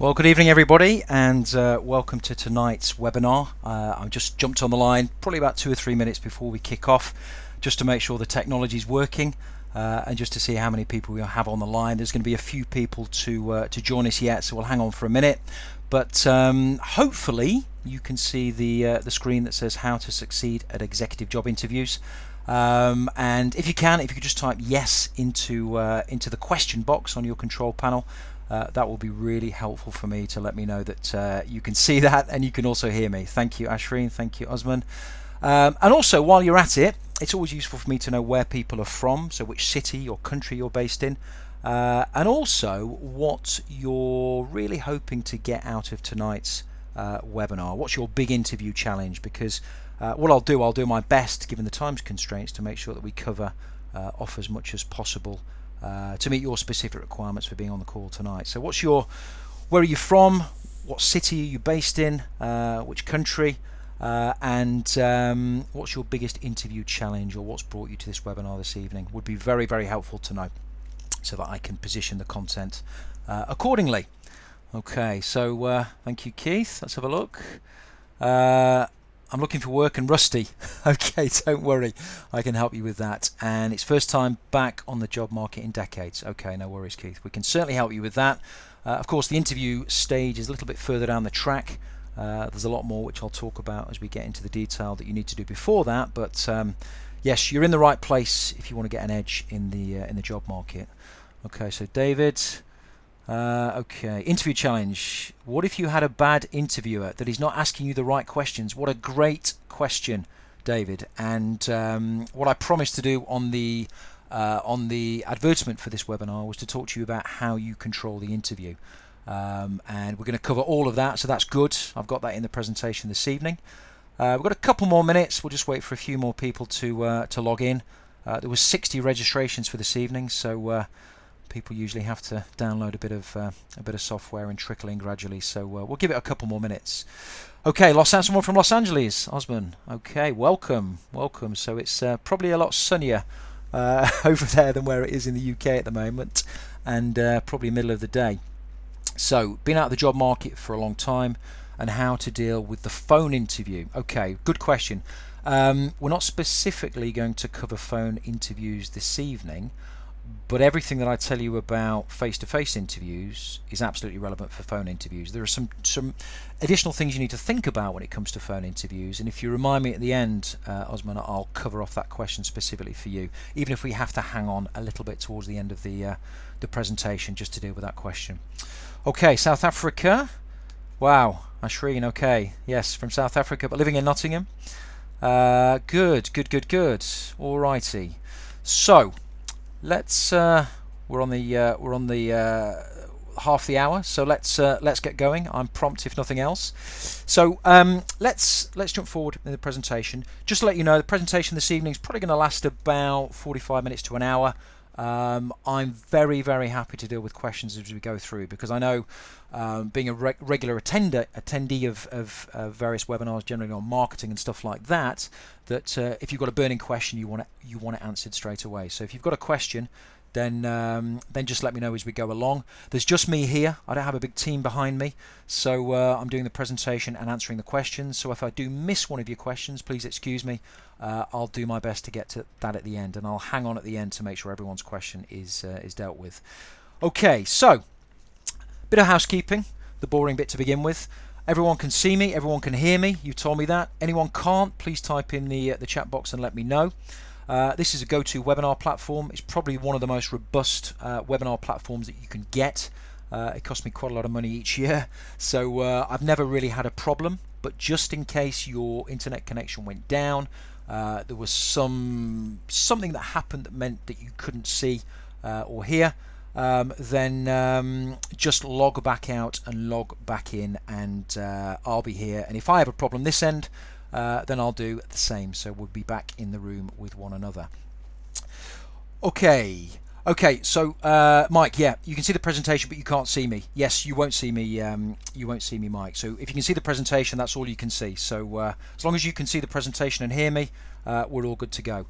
Well, good evening, everybody, and welcome to tonight's webinar. I just jumped on the line probably about 2 or 3 minutes before we kick off, just to make sure the technology is working, and just to see how many people we have on the line. There's going to be a few people to join us yet, so we'll hang on for a minute. But hopefully you can see the screen that says "How to Succeed at Executive Job Interviews." And if you could just type yes into the question box on your control panel. That will be really helpful for me to let me know that you can see that and you can also hear me. Thank you, Ashreen. Thank you, Osman. And also, while you're at it, it's always useful for me to know where people are from, so which city or country you're based in, and also what you're really hoping to get out of tonight's webinar. What's your big interview challenge? Because what I'll do my best, given the time constraints, to make sure that we cover off as much as possible to meet your specific requirements for being on the call tonight. So where are you from? What city are you based in? Which country? And what's your biggest interview challenge, or what's brought you to this webinar this evening? Would be very, very helpful to know, so that I can position the content accordingly. Okay, so thank you, Keith. Let's have a look. I'm looking for work and rusty. Okay, don't worry, I can help you with that. And it's first time back on the job market in decades. Okay, no worries, Keith. We can certainly help you with that. Of course, the interview stage is a little bit further down the track. There's a lot more which I'll talk about as we get into the detail that you need to do before that. But yes, you're in the right place if you want to get an edge in the job market. Okay, so David. Okay, interview challenge. What if you had a bad interviewer that is not asking you the right questions? What a great question, David. And what I promised to do on the advertisement for this webinar was to talk to you about how you control the interview. And we're going to cover all of that, so that's good. I've got that in the presentation this evening. We've got a couple more minutes. We'll just wait for a few more people to log in. There was 60 registrations for this evening, so people usually have to download a bit of software and trickle in gradually. So we'll give it a couple more minutes. Okay, someone from Los Angeles, Osman. Okay, welcome. So it's probably a lot sunnier over there than where it is in the UK at the moment, and probably middle of the day. So, been out of the job market for a long time, and how to deal with the phone interview. Okay, good question. We're not specifically going to cover phone interviews this evening, but everything that I tell you about face-to-face interviews is absolutely relevant for phone interviews. There are some additional things you need to think about when it comes to phone interviews, and if you remind me at the end, Osman, I'll cover off that question specifically for you, even if we have to hang on a little bit towards the end of the presentation just to deal with that question. Okay, South Africa. Wow, Ashreen, okay. Yes, from South Africa, but living in Nottingham. Good. Alrighty. So, let's we're on the half the hour, so let's get going. I'm prompt if nothing else. So let's jump forward in the presentation. Just to let you know, the presentation this evening is probably going to last about 45 minutes to an hour. I'm very, very happy to deal with questions as we go through, because I know, being a regular attendee of various webinars, generally on marketing and stuff like that, that if you've got a burning question, you want it answered straight away. So if you've got a question, then just let me know as we go along. There's just me here. I don't have a big team behind me, so I'm doing the presentation and answering the questions. So if I do miss one of your questions, please excuse me. I'll do my best to get to that at the end, and I'll hang on at the end to make sure everyone's question is dealt with. Okay, so bit of housekeeping, the boring bit to begin with. Everyone can see me, everyone can hear me. You told me that. Anyone can't, please type in the chat box and let me know. This is a go-to webinar platform. It's probably one of the most robust webinar platforms that you can get. It costs me quite a lot of money each year, so I've never really had a problem. But just in case your internet connection went down, there was something that happened that meant that you couldn't see or hear, then just log back out and log back in, and I'll be here. And if I have a problem this end, then I'll do the same. So we'll be back in the room with one another. Okay, so Mike, yeah, you can see the presentation, but you can't see me. Yes, you won't see me. You won't see me, Mike. So if you can see the presentation, that's all you can see. So as long as you can see the presentation and hear me, we're all good to go.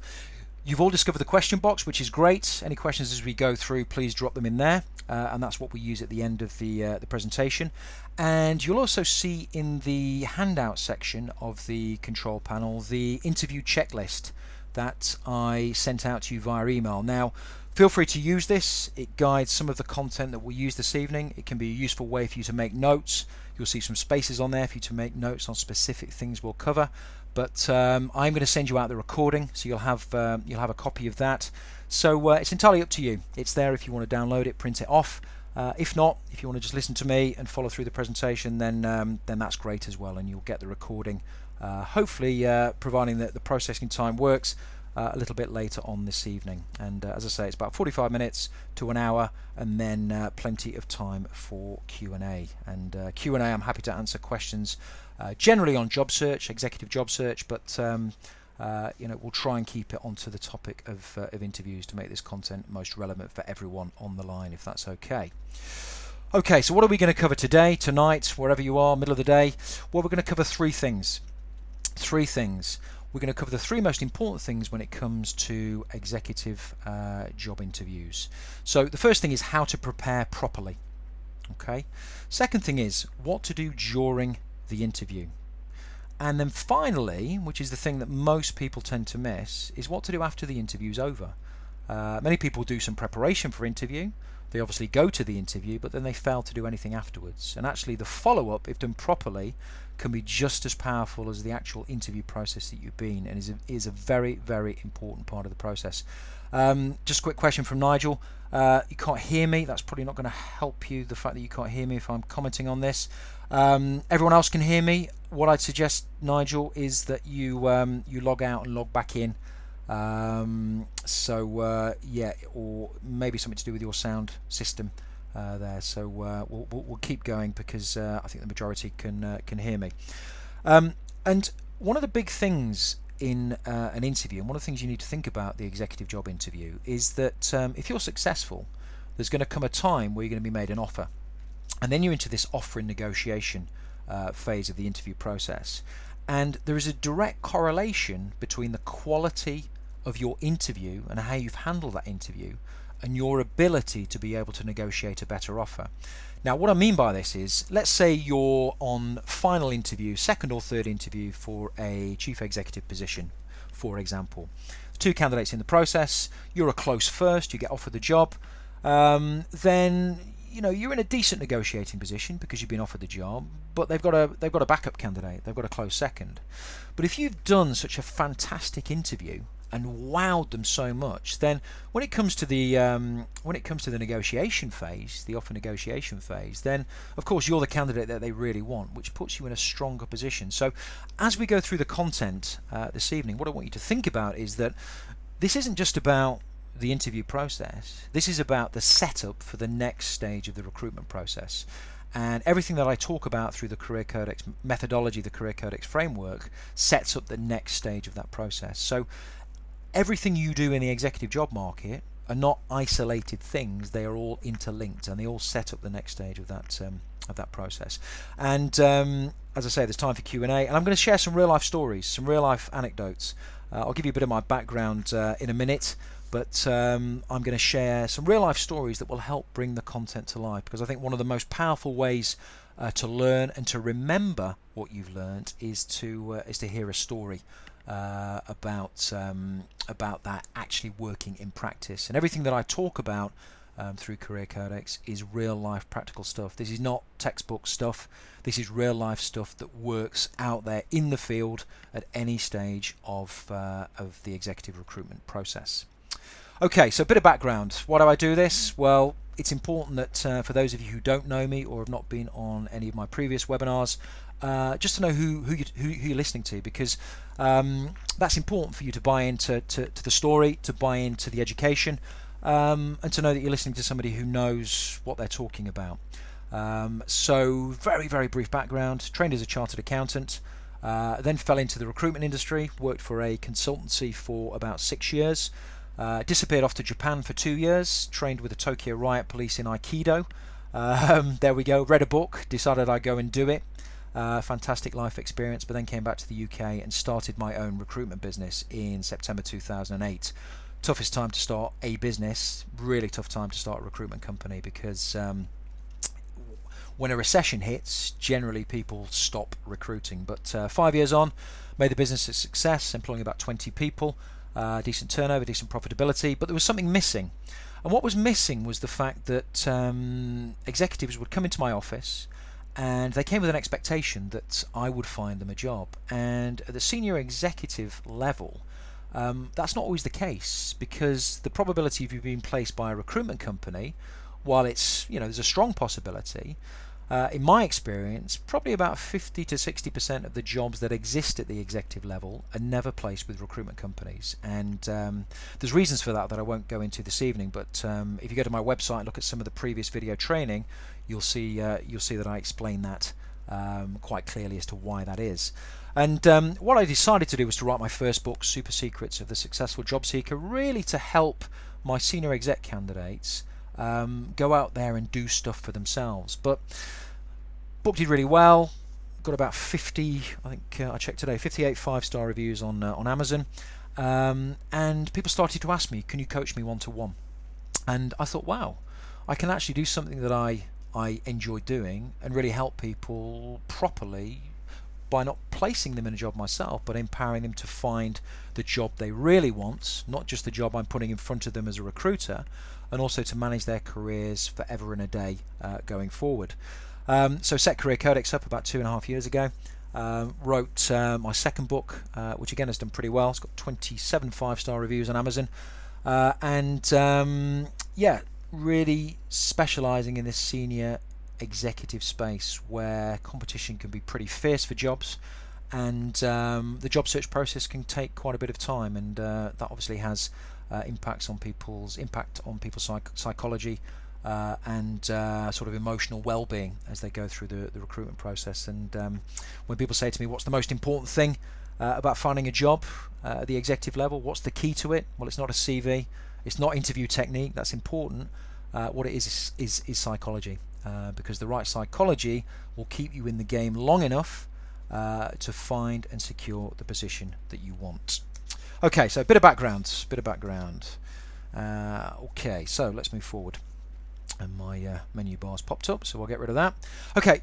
You've all discovered the question box, which is great. Any questions as we go through, please drop them in there, and that's what we use at the end of the presentation. And you'll also see in the handout section of the control panel the interview checklist that I sent out to you via email. Now, feel free to use this. It guides some of the content that we'll use this evening. It can be a useful way for you to make notes. You'll see some spaces on there for you to make notes on specific things we'll cover. But I'm going to send you out the recording, so you'll have a copy of that. So it's entirely up to you. It's there if you want to download it, print it off. If not, if you want to just listen to me and follow through the presentation, then that's great as well, and you'll get the recording. Hopefully, providing that the processing time works, a little bit later on this evening. And as I say, it's about 45 minutes to an hour, and then plenty of time for Q&A. And Q&A, I'm happy to answer questions generally on job search, executive job search, but we'll try and keep it onto the topic of interviews to make this content most relevant for everyone on the line, if that's okay. Okay, so what are we going to cover today, tonight, wherever you are, middle of the day? Well, we're going to cover three things. We're going to cover the three most important things when it comes to executive job interviews. So the first thing is how to prepare properly. Okay. Second thing is what to do during the interview. And then finally, which is the thing that most people tend to miss, is what to do after the interview's over. Many people do some preparation for interview. They obviously go to the interview, but then they fail to do anything afterwards. And actually the follow-up, if done properly, can be just as powerful as the actual interview process that you've been, and is a very, very important part of the process. Just a quick question from Nigel. You can't hear me. That's probably not going to help you, the fact that you can't hear me if I'm commenting on this. Everyone else can hear me. What I'd suggest, Nigel, is that you log out and log back in. Yeah, or maybe something to do with your sound system there. So we'll keep going because I think the majority can hear me. And one of the big things in an interview, and one of the things you need to think about the executive job interview, is that if you're successful, there's going to come a time where you're going to be made an offer, and then you're into this offer and negotiation phase of the interview process. And there is a direct correlation between the quality of your interview and how you've handled that interview and your ability to be able to negotiate a better offer. Now, what I mean by this is, let's say you're on final interview, second or third interview for a chief executive position, for example. Two candidates in the process, you're a close first, you get offered the job, then you're in a decent negotiating position because you've been offered the job, but they've got a backup candidate, they've got a close second. But if you've done such a fantastic interview and wowed them so much, then when it comes to the negotiation phase, the offer negotiation phase, then of course you're the candidate that they really want, which puts you in a stronger position. So as we go through the content this evening, what I want you to think about is that this isn't just about the interview process. This is about the setup for the next stage of the recruitment process. And everything that I talk about through the Career Codex methodology, the Career Codex framework, sets up the next stage of that process. So everything you do in the executive job market are not isolated things. They are all interlinked, and they all set up the next stage of that process. And as I say, there's time for Q&A, and I'm going to share some real life stories, some real life anecdotes. I'll give you a bit of my background in a minute, but I'm going to share some real life stories that will help bring the content to life, because I think one of the most powerful ways to learn and to remember what you've learned is to hear a story about that actually working in practice. And everything that I talk about through Career Codex is real life practical stuff. This is not textbook stuff. This is real life stuff that works out there in the field at any stage of the executive recruitment process. Okay, so a bit of background. Why do I do this? Well, it's important that for those of you who don't know me or have not been on any of my previous webinars, just to know who you're listening to, because that's important for you to buy into the story, to buy into the education, and to know that you're listening to somebody who knows what they're talking about. So very, very brief background. Trained as a chartered accountant, then fell into the recruitment industry, worked for a consultancy for about 6 years, disappeared off to Japan for 2 years, trained with the Tokyo Riot Police in Aikido. There we go, read a book, decided I'd go and do it. fantastic life experience, but then came back to the UK and started my own recruitment business in September 2008. Toughest time to start a business, really tough time to start a recruitment company, because when a recession hits, generally people stop recruiting. But 5 years on, made the business a success, employing about 20 people, decent turnover, decent profitability, but there was something missing. And what was missing was the fact that executives would come into my office and they came with an expectation that I would find them a job. And at the senior executive level, that's not always the case, because the probability of you being placed by a recruitment company, while it's, there's a strong possibility, in my experience, probably about 50 to 60% of the jobs that exist at the executive level are never placed with recruitment companies. And there's reasons for that I won't go into this evening, but if you go to my website and look at some of the previous video training, you'll see that I explain that quite clearly as to why that is. And what I decided to do was to write my first book, Super Secrets of the Successful Job Seeker, really to help my senior exec candidates go out there and do stuff for themselves. But book did really well, got about 50, I think I checked today, 58 5-star reviews on Amazon, and people started to ask me, can you coach me one-to-one? And I thought, wow, I can actually do something that I enjoy doing and really help people properly by not placing them in a job myself, but empowering them to find the job they really want, not just the job I'm putting in front of them as a recruiter, and also to manage their careers forever and a day going forward. So set Career Codex up about 2.5 years ago. Wrote my second book, which again has done pretty well. It's got 27 5-star reviews on Amazon, and really specializing in this senior executive space where competition can be pretty fierce for jobs, and the job search process can take quite a bit of time, and that obviously has impact on people's psychology and sort of emotional well-being as they go through the recruitment process. And when people say to me, what's the most important thing about finding a job at the executive level, what's the key to it? Well, it's not a CV, it's not interview technique, that's important. What it is psychology, because the right psychology will keep you in the game long enough to find and secure the position that you want. Okay, so a bit of background. Okay, so let's move forward. And my menu bar's popped up, so I'll get rid of that. Okay,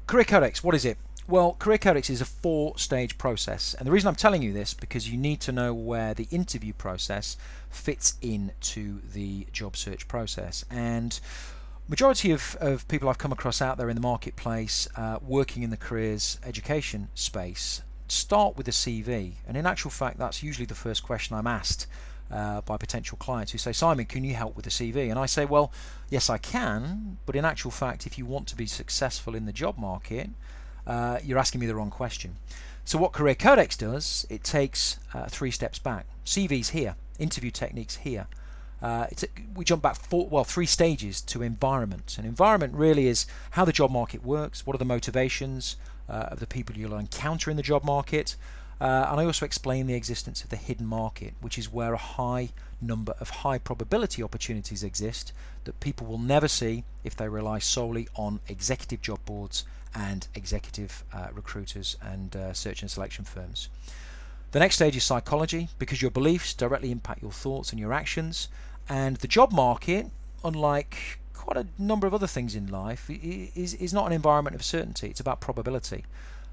Career Codex, what is it? Well, Career Codex is a 4-stage process, and the reason I'm telling you this because you need to know where the interview process fits into the job search process. And majority of people I've come across out there in the marketplace working in the careers education space start with a CV, and in actual fact that's usually the first question I'm asked by potential clients who say, Simon, can you help with the CV? And I say, well, yes I can, but in actual fact if you want to be successful in the job market, you're asking me the wrong question. So what Career Codex does, it takes 3 steps back. CV's here, interview techniques here. We jump back 3 stages to environment. And environment really is how the job market works, what are the motivations of the people you'll encounter in the job market, and I also explain the existence of the hidden market, which is where a high number of high probability opportunities exist that people will never see if they rely solely on executive job boards and executive recruiters and search and selection firms. The next stage is psychology, because your beliefs directly impact your thoughts and your actions, and the job market, unlike quite a number of other things in life, is not an environment of certainty. It's about probability.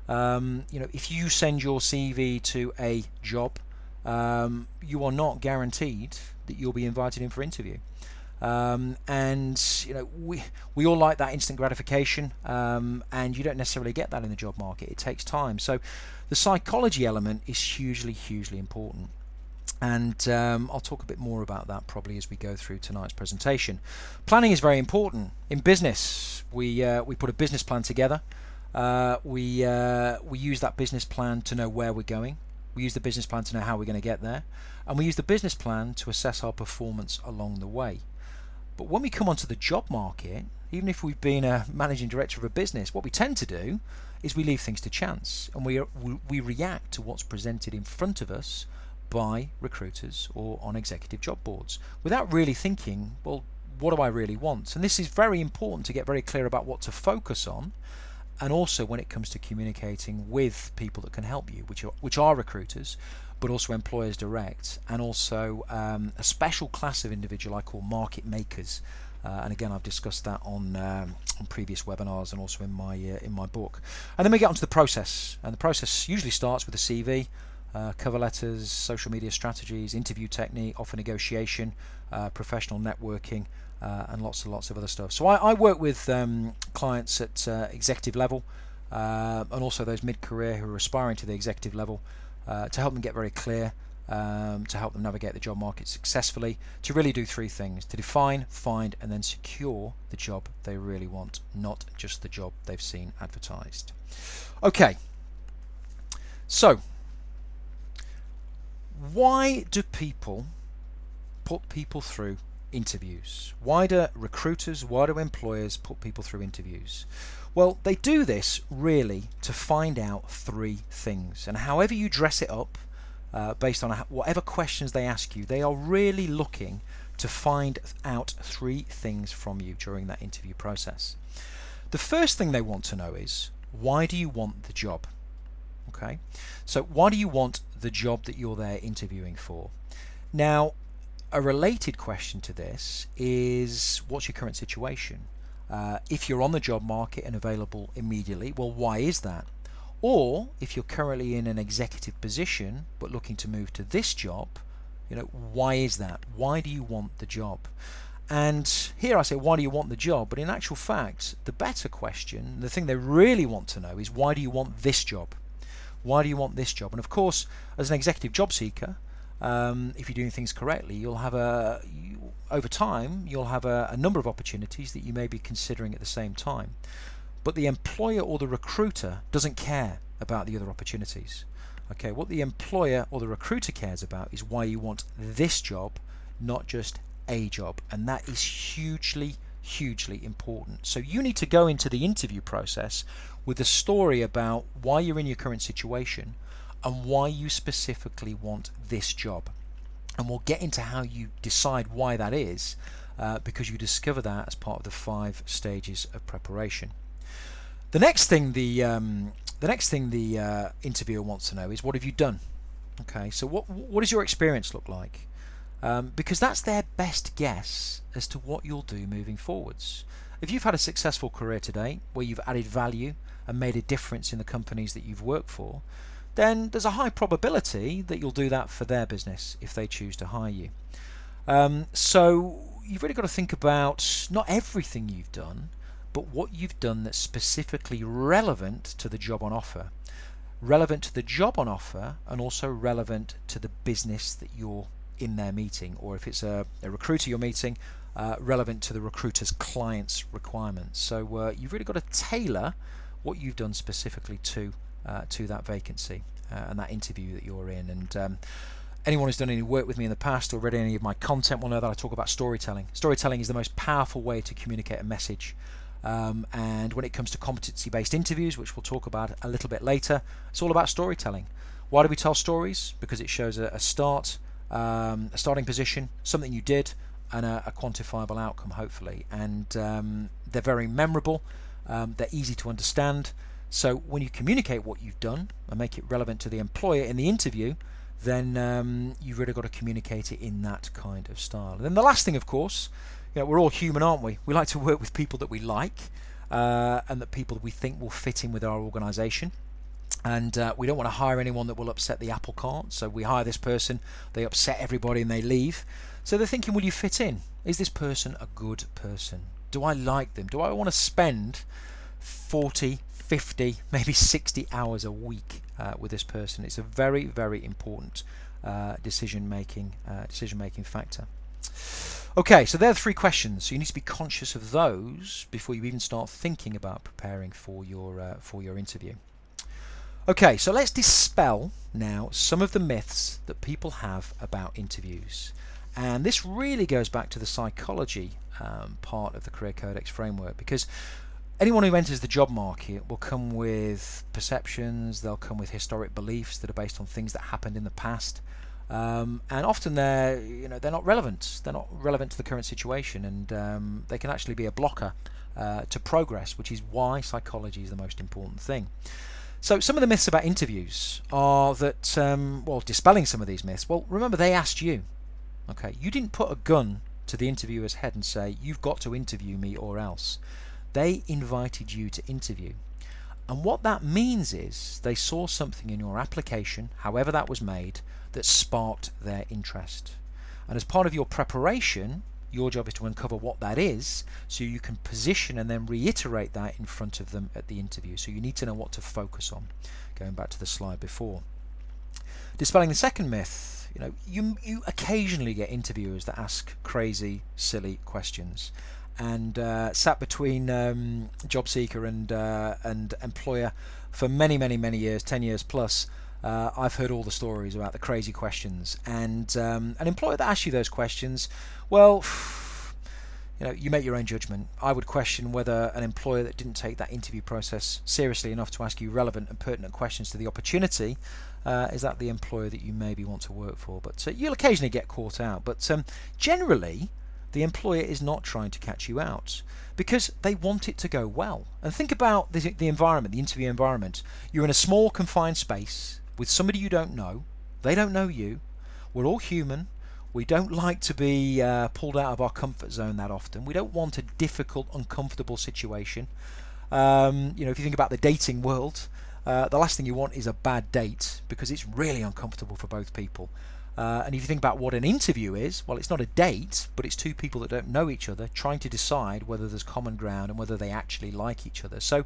If you send your CV to a job, you are not guaranteed that you'll be invited in for interview. We all like that instant gratification, and you don't necessarily get that in the job market. It takes time. So the psychology element is hugely important. And I'll talk a bit more about that probably as we go through tonight's presentation. Planning is very important. In business, we put a business plan together. We use that business plan to know where we're going. We use the business plan to know how we're going to get there. And we use the business plan to assess our performance along the way. But when we come onto the job market, even if we've been a managing director of a business, what we tend to do is we leave things to chance, and we react to what's presented in front of us by recruiters or on executive job boards without really thinking, well, what do I really want? And this is very important to get very clear about what to focus on, and also when it comes to communicating with people that can help you, which are recruiters, but also employers direct, and also a special class of individual I call market makers. And again, I've discussed that on previous webinars and also in my book. And then we get onto the process, and the process usually starts with a CV, cover letters, social media strategies, interview technique, offer negotiation, professional networking, and lots of other stuff. So I work with clients at executive level, and also those mid-career who are aspiring to the executive level, to help them get very clear, to help them navigate the job market successfully, to really do three things: to define, find, and then secure the job they really want, not just the job they've seen advertised. Okay, so why do people put people through interviews? Why do recruiters, why do employers put people through interviews? Well, they do this really to find out three things, and however you dress it up, based on whatever questions they ask you, they are really looking to find out three things from you during that interview process. The first thing they want to know is, why do you want the job? Okay, so why do you want the job that you're there interviewing for? Now, a related question to this is, what's your current situation? If you're on the job market and available immediately, well, why is that? Or if you're currently in an executive position but looking to move to this job, why is that? Why do you want the job? And here I say, why do you want the job? But in actual fact, the better question, the thing they really want to know is, why do you want this job? Why do you want this job? And of course, as an executive job seeker, if you're doing things correctly, you'll have over time, you'll have a number of opportunities that you may be considering at the same time. But the employer or the recruiter doesn't care about the other opportunities. Okay, what the employer or the recruiter cares about is why you want this job, not just a job. And that is hugely, hugely important. So you need to go into the interview process with a story about why you're in your current situation and why you specifically want this job. And we'll get into how you decide why that is, because you discover that as part of the 5 stages of preparation. The next thing the interviewer wants to know is, what have you done? Okay, so what does your experience look like? Because that's their best guess as to what you'll do moving forwards. If you've had a successful career today, where you've added value and made a difference in the companies that you've worked for, then there's a high probability that you'll do that for their business if they choose to hire you. So you've really got to think about not everything you've done, but what you've done that's specifically relevant to the job on offer. Relevant to the job on offer, and also relevant to the business that you're in their meeting, or if it's a recruiter you're meeting, relevant to the recruiter's client's requirements. So you've really got to tailor what you've done specifically to that vacancy and that interview that you're in. And anyone who's done any work with me in the past or read any of my content will know that I talk about storytelling. Storytelling is the most powerful way to communicate a message. And when it comes to competency-based interviews, which we'll talk about a little bit later, it's all about storytelling. Why do we tell stories? Because it shows a starting position, something you did, and a quantifiable outcome, hopefully. And they're very memorable. They're easy to understand. So when you communicate what you've done and make it relevant to the employer in the interview, then you've really got to communicate it in that kind of style. And then the last thing, of course, we're all human, aren't we? We like to work with people that we like, and that people we think will fit in with our organisation. And we don't want to hire anyone that will upset the apple cart. So we hire this person, they upset everybody and they leave. So they're thinking, will you fit in? Is this person a good person? Do I like them? Do I want to spend 40, 50, maybe 60 hours a week with this person? It's a very, very important decision-making factor. Okay, so there are 3 questions. So you need to be conscious of those before you even start thinking about preparing for your interview. Okay, so let's dispel now some of the myths that people have about interviews. And this really goes back to the psychology part of the Career Codex framework, because anyone who enters the job market will come with perceptions, they'll come with historic beliefs that are based on things that happened in the past. And often they're not relevant. They're not relevant to the current situation, and they can actually be a blocker to progress, which is why psychology is the most important thing. So some of the myths about interviews are that, dispelling some of these myths, well, remember they asked you. Okay, you didn't put a gun to the interviewer's head and say, you've got to interview me or else. They invited you to interview. And what that means is they saw something in your application, however that was made, that sparked their interest. And as part of your preparation, your job is to uncover what that is so you can position and then reiterate that in front of them at the interview. So you need to know what to focus on. Going back to the slide before. Dispelling the second myth. You occasionally get interviewers that ask crazy, silly questions. And sat between job seeker and employer for many, many, many years, 10 years plus, I've heard all the stories about the crazy questions. And an employer that asks you those questions, well, you make your own judgment. I would question whether an employer that didn't take that interview process seriously enough to ask you relevant and pertinent questions to the opportunity, is that the employer that you maybe want to work for. But you'll occasionally get caught out. But generally, the employer is not trying to catch you out because they want it to go well. And think about the environment, the interview environment. You're in a small confined space with somebody you don't know. They don't know you. We're all human. We don't like to be pulled out of our comfort zone that often. We don't want a difficult, uncomfortable situation. If you think about the dating world, the last thing you want is a bad date because it's really uncomfortable for both people. And if you think about what an interview is, well, it's not a date, but it's two people that don't know each other trying to decide whether there's common ground and whether they actually like each other. So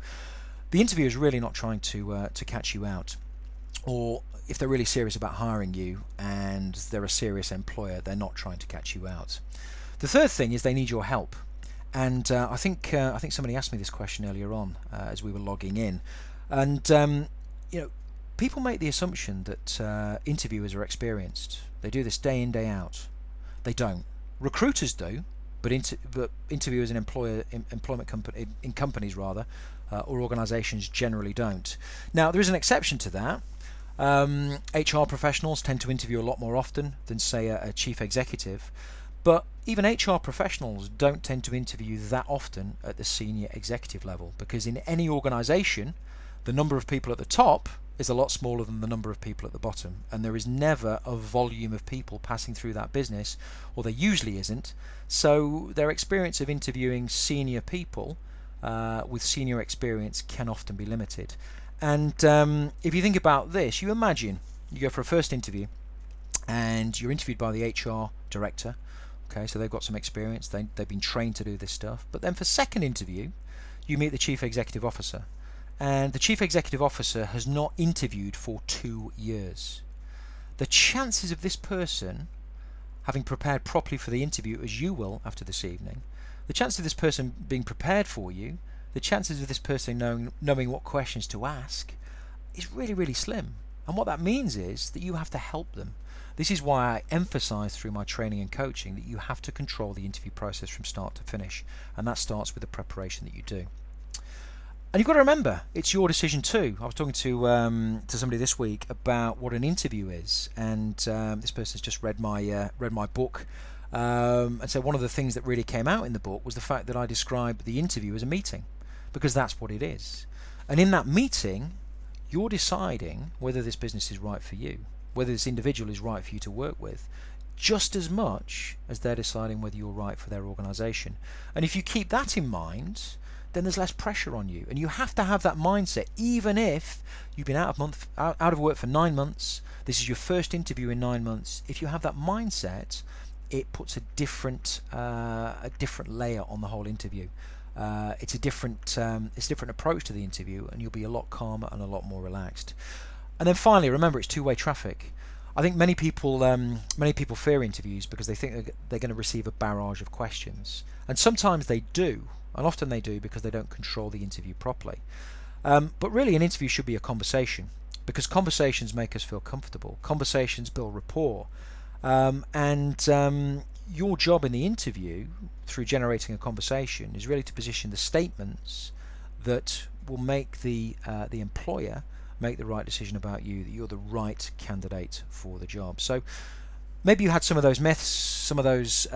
the interviewer is really not trying to catch you out. Or if they're really serious about hiring you and they're a serious employer, they're not trying to catch you out. The third thing is they need your help. And I think somebody asked me this question earlier on as we were logging in. And people make the assumption that interviewers are experienced. They do this day in, day out. They don't. Recruiters do, but interviewers in in companies or organisations generally don't. Now there is an exception to that. HR professionals tend to interview a lot more often than, say, a chief executive, but even HR professionals don't tend to interview that often at the senior executive level, because in any organisation, the number of people at the top is a lot smaller than the number of people at the bottom, and there is never a volume of people passing through that business, or there usually isn't. So their experience of interviewing senior people with senior experience can often be limited. And if you think about this, you imagine you go for a first interview and you're interviewed by the HR director. Okay, so they've got some experience, they've been trained to do this stuff. But then for second interview, you meet the chief executive officer. And the chief executive officer has not interviewed for 2 years. The chances of this person having prepared properly for the interview, as you will after this evening, the chances of this person being prepared for you, the chances of this person knowing what questions to ask is really, really slim. And what that means is that you have to help them. This is why I emphasize through my training and coaching that you have to control the interview process from start to finish. And that starts with the preparation that you do. And you've got to remember, it's your decision too. I was talking to somebody this week about what an interview is, and this person's just read my book, and so one of the things that really came out in the book was the fact that I described the interview as a meeting, because that's what it is. And in that meeting, you're deciding whether this business is right for you, whether this individual is right for you to work with, just as much as they're deciding whether you're right for their organisation. And if you keep that in mind, then there's less pressure on you. And you have to have that mindset, even if you've been out of work for 9 months, this is your first interview in 9 months. If you have that mindset, it puts a different layer on the whole interview. It's a different approach to the interview, and you'll be a lot calmer and a lot more relaxed. And then finally, remember, it's two-way traffic. I think many people fear interviews because they think they're going to receive a barrage of questions, and sometimes they do, and often they do because they don't control the interview properly. But really, an interview should be a conversation, because conversations make us feel comfortable. Conversations build rapport, and your job in the interview, through generating a conversation, is really to position the statements that will make the employer make the right decision about you, that you're the right candidate for the job. So maybe you had some of those myths, some of those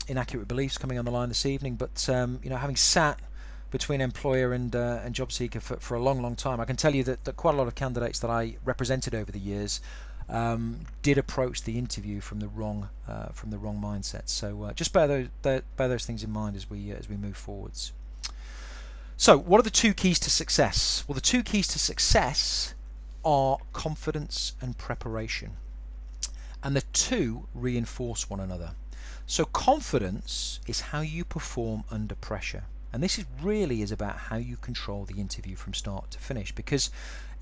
inaccurate beliefs coming on the line this evening, but having sat between employer and job seeker for a long time. I can tell you that quite a lot of candidates that I represented over the years did approach the interview from the wrong mindset. So just bear those things in mind as we move forwards. So what are the two keys to success? Well, the two keys to success are confidence and preparation, and the two reinforce one another. So confidence is how you perform under pressure, and this really is about how you control the interview from start to finish. Because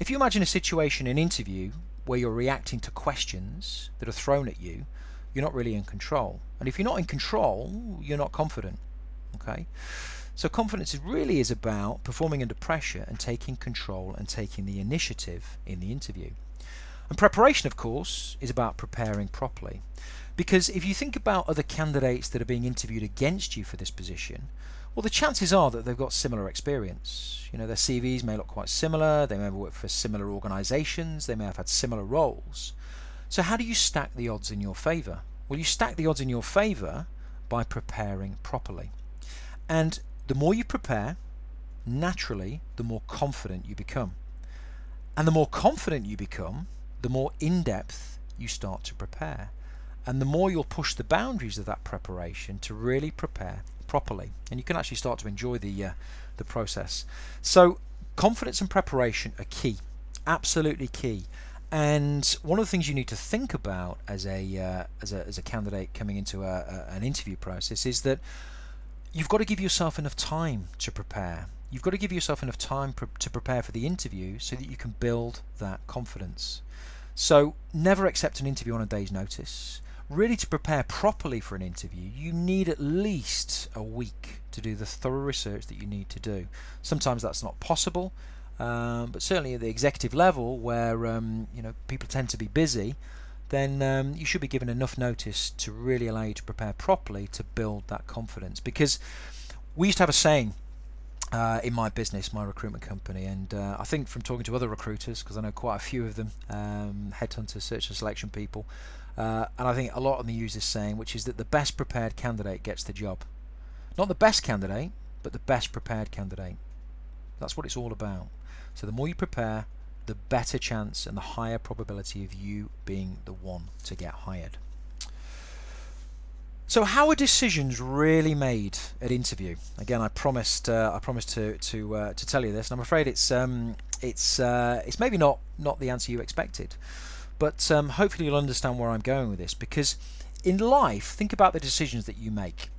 if you imagine a situation in an interview where you're reacting to questions that are thrown at you, you're not really in control. And if you're not in control, you're not confident. Okay? So confidence really is about performing under pressure and taking control and taking the initiative in the interview. And preparation, of course, is about preparing properly. Because if you think about other candidates that are being interviewed against you for this position, well, the chances are that they've got similar experience. You know, their CVs may look quite similar, they may have worked for similar organizations, they may have had similar roles. So how do you stack the odds in your favor? Well, you stack the odds in your favor by preparing properly. And the more you prepare, naturally, the more confident you become. And the more confident you become, the more in-depth you start to prepare. And the more you'll push the boundaries of that preparation to really prepare properly. And you can actually start to enjoy the process. So confidence and preparation are key, absolutely key. And one of the things you need to think about as a candidate coming into an interview process is that you've got to give yourself enough time to prepare. You've got to give yourself enough time to prepare for the interview so that you can build that confidence. So never accept an interview on a day's notice. Really, to prepare properly for an interview, you need at least a week to do the thorough research that you need to do. Sometimes that's not possible, but certainly at the executive level, where people tend to be busy, then you should be given enough notice to really allow you to prepare properly to build that confidence. Because we used to have a saying in my business, my recruitment company, and I think from talking to other recruiters, because I know quite a few of them, headhunters, search and selection people, and I think a lot of them use this saying, which is that the best prepared candidate gets the job. Not the best candidate, but the best prepared candidate. That's what it's all about. So the more you prepare, the better chance and the higher probability of you being the one to get hired. So how are decisions really made at interview? Again, I promised to tell you this, and I'm afraid it's maybe not the answer you expected, but hopefully you'll understand where I'm going with this. Because in life, think about the decisions that you make.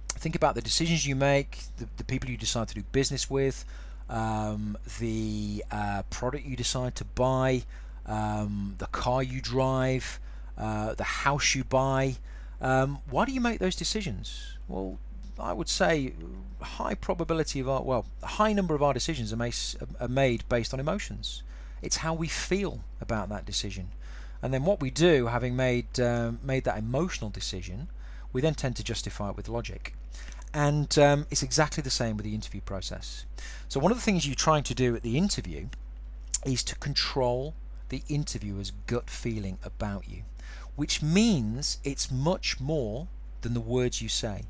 Think about the decisions you make, the people you decide to do business with, the product you decide to buy, the car you drive, the house you buy. Why do you make those decisions? Well, I would say a high number of our decisions are made based on emotions. It's how we feel about that decision, and then what we do, having made that emotional decision, we then tend to justify it with logic. And it's exactly the same with the interview process. So one of the things you're trying to do at the interview is to control the interviewer's gut feeling about you, which means it's much more than the words you say.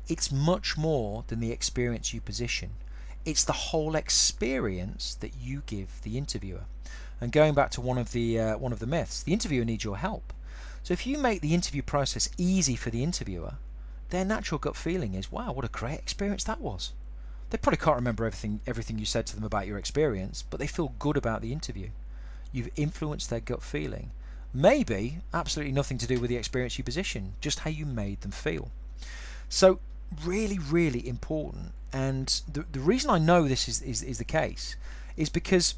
It's much more than the experience you position. It's the whole experience that you give the interviewer. And going back to one of the myths, the interviewer needs your help. So if you make the interview process easy for the interviewer, their natural gut feeling is, wow, what a great experience that was. They probably can't remember everything you said to them about your experience, but they feel good about the interview. You've influenced their gut feeling. Maybe absolutely nothing to do with the experience you position, just how you made them feel. So really, really important. And the reason I know this is the case is because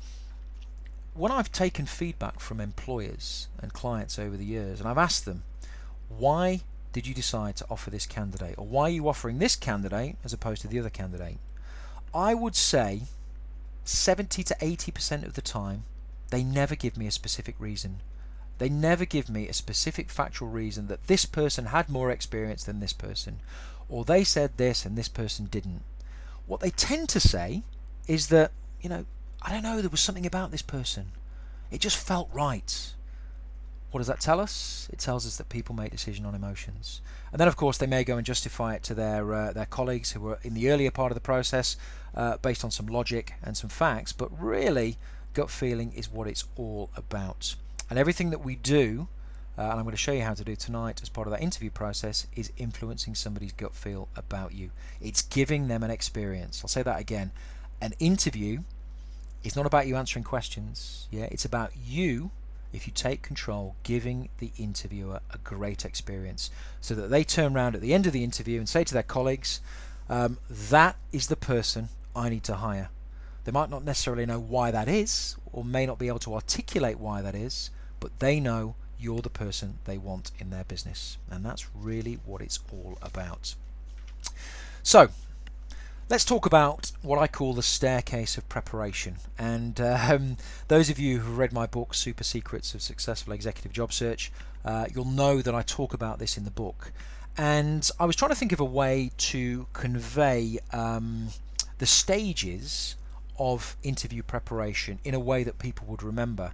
when I've taken feedback from employers and clients over the years, and I've asked them, why did you decide to offer this candidate, or why are you offering this candidate as opposed to the other candidate? I would say 70 to 80% of the time they never give me a specific reason. They never give me a specific factual reason that this person had more experience than this person, or they said this and this person didn't. What they tend to say is that, I don't know, there was something about this person. It just felt right. What does that tell us? It tells us that people make decisions on emotions. And then, of course, they may go and justify it to their colleagues who were in the earlier part of the process based on some logic and some facts. But really, gut feeling is what it's all about. And everything that we do, and I'm going to show you how to do tonight as part of that interview process, is influencing somebody's gut feel about you. It's giving them an experience. I'll say that again. An interview is not about you answering questions. Yeah, it's about you, if you take control, giving the interviewer a great experience so that they turn around at the end of the interview and say to their colleagues, that is the person I need to hire. They might not necessarily know why that is, or may not be able to articulate why that is, but they know you're the person they want in their business. And that's really what it's all about. So, let's talk about what I call the staircase of preparation. And those of you who've read my book, Super Secrets of Successful Executive Job Search, you'll know that I talk about this in the book. And I was trying to think of a way to convey the stages of interview preparation in a way that people would remember.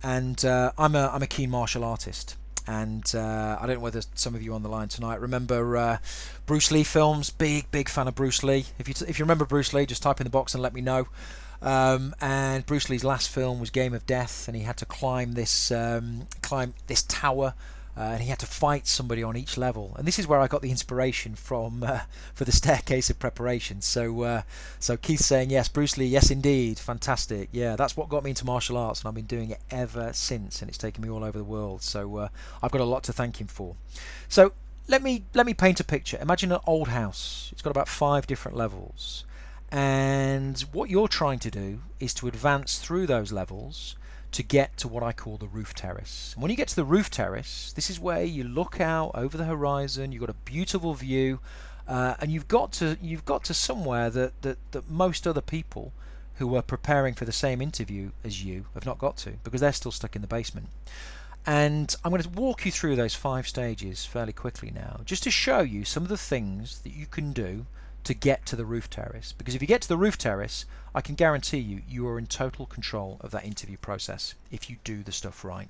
And I'm a keen martial artist. And I don't know whether some of you on the line tonight remember Bruce Lee films. Big fan of Bruce Lee. If you remember Bruce Lee, just type in the box and let me know. And Bruce Lee's last film was Game of Death, and he had to climb this tower, and he had to fight somebody on each level. And this is where I got the inspiration from for the staircase of preparation. So Keith's saying yes, Bruce Lee, yes indeed, fantastic. Yeah, that's what got me into martial arts, and I've been doing it ever since, and it's taken me all over the world. So I've got a lot to thank him for. So let me paint a picture. Imagine an old house. It's got about 5 different levels, and what you're trying to do is to advance through those levels to get to what I call the roof terrace. And when you get to the roof terrace, this is where you look out over the horizon. You've got a beautiful view, and you've got to somewhere that most other people who are preparing for the same interview as you have not got to, because they're still stuck in the basement. And I'm going to walk you through those 5 stages fairly quickly now, just to show you some of the things that you can do to get to the roof terrace. Because if you get to the roof terrace, I can guarantee you are in total control of that interview process if you do the stuff right.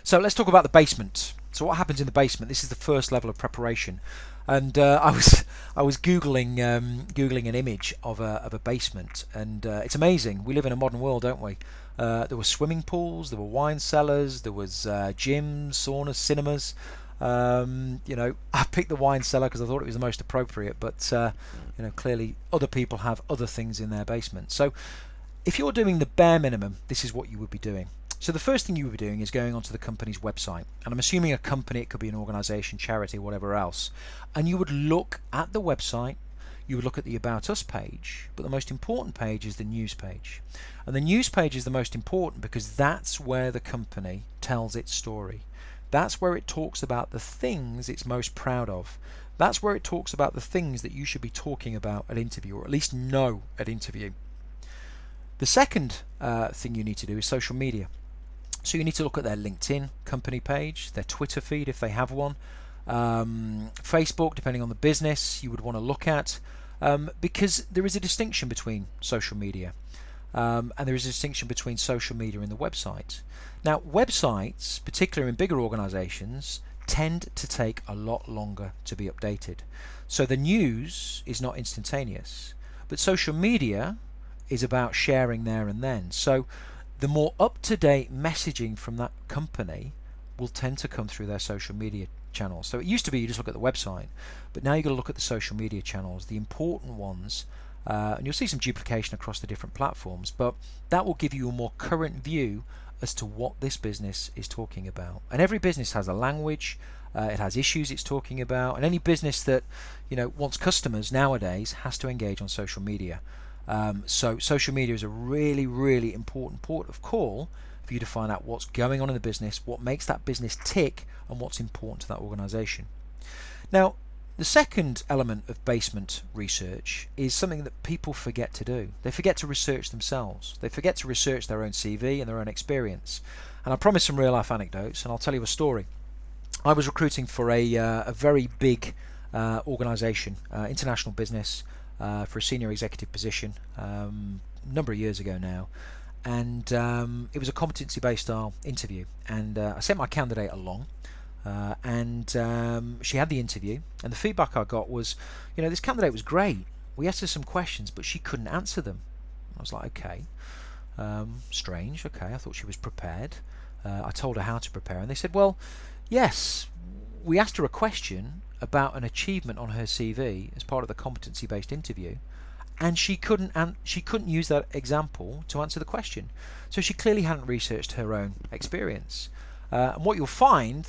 So let's talk about the basement. So what happens in the basement? This is the first level of preparation, and I was googling an image of a basement, and it's amazing. We live in a modern world, don't we? There were swimming pools, there were wine cellars, there was gyms, saunas, cinemas. I picked the wine cellar because I thought it was the most appropriate, but clearly other people have other things in their basement. So if you're doing the bare minimum, this is what you would be doing. So the first thing you would be doing is going onto the company's website, and I'm assuming a company, it could be an organization, charity, whatever else, and you would look at the website. You would look at the About Us page, but the most important page is the news page. And the news page is the most important because that's where the company tells its story. That's where it talks about the things it's most proud of. That's where it talks about the things that you should be talking about at interview, or at least know at interview. The second thing you need to do is social media. So you need to look at their LinkedIn company page, their Twitter feed if they have one, Facebook, depending on the business, you would want to look at, because there is a distinction between social media. And there is a distinction between social media and the website. Now, websites, particularly in bigger organizations, tend to take a lot longer to be updated. So the news is not instantaneous, but social media is about sharing there and then. So the more up-to-date messaging from that company will tend to come through their social media channels. So it used to be you just look at the website, but now you've got to look at the social media channels, the important ones. And you'll see some duplication across the different platforms, but that will give you a more current view as to what this business is talking about. And every business has a language, it has issues it's talking about, and any business that wants customers nowadays has to engage on social media. So social media is a really, really important port of call for you to find out what's going on in the business, what makes that business tick, and what's important to that organization. Now, the second element of basement research is something that people forget to do. They forget to research themselves. They forget to research their own CV and their own experience. And I promise some real life anecdotes, and I'll tell you a story. I was recruiting for a very big organization, international business, for a senior executive position a number of years ago now. and it was a competency-based style interview, and I sent my candidate along, and she had the interview, and the feedback I got was, this candidate was great. We asked her some questions, but she couldn't answer them. I was like, okay, strange. Okay, I thought she was prepared. I told her how to prepare, and they said, well, yes, we asked her a question about an achievement on her CV as part of the competency-based interview, and she couldn't use that example to answer the question. So she clearly hadn't researched her own experience. And what you'll find,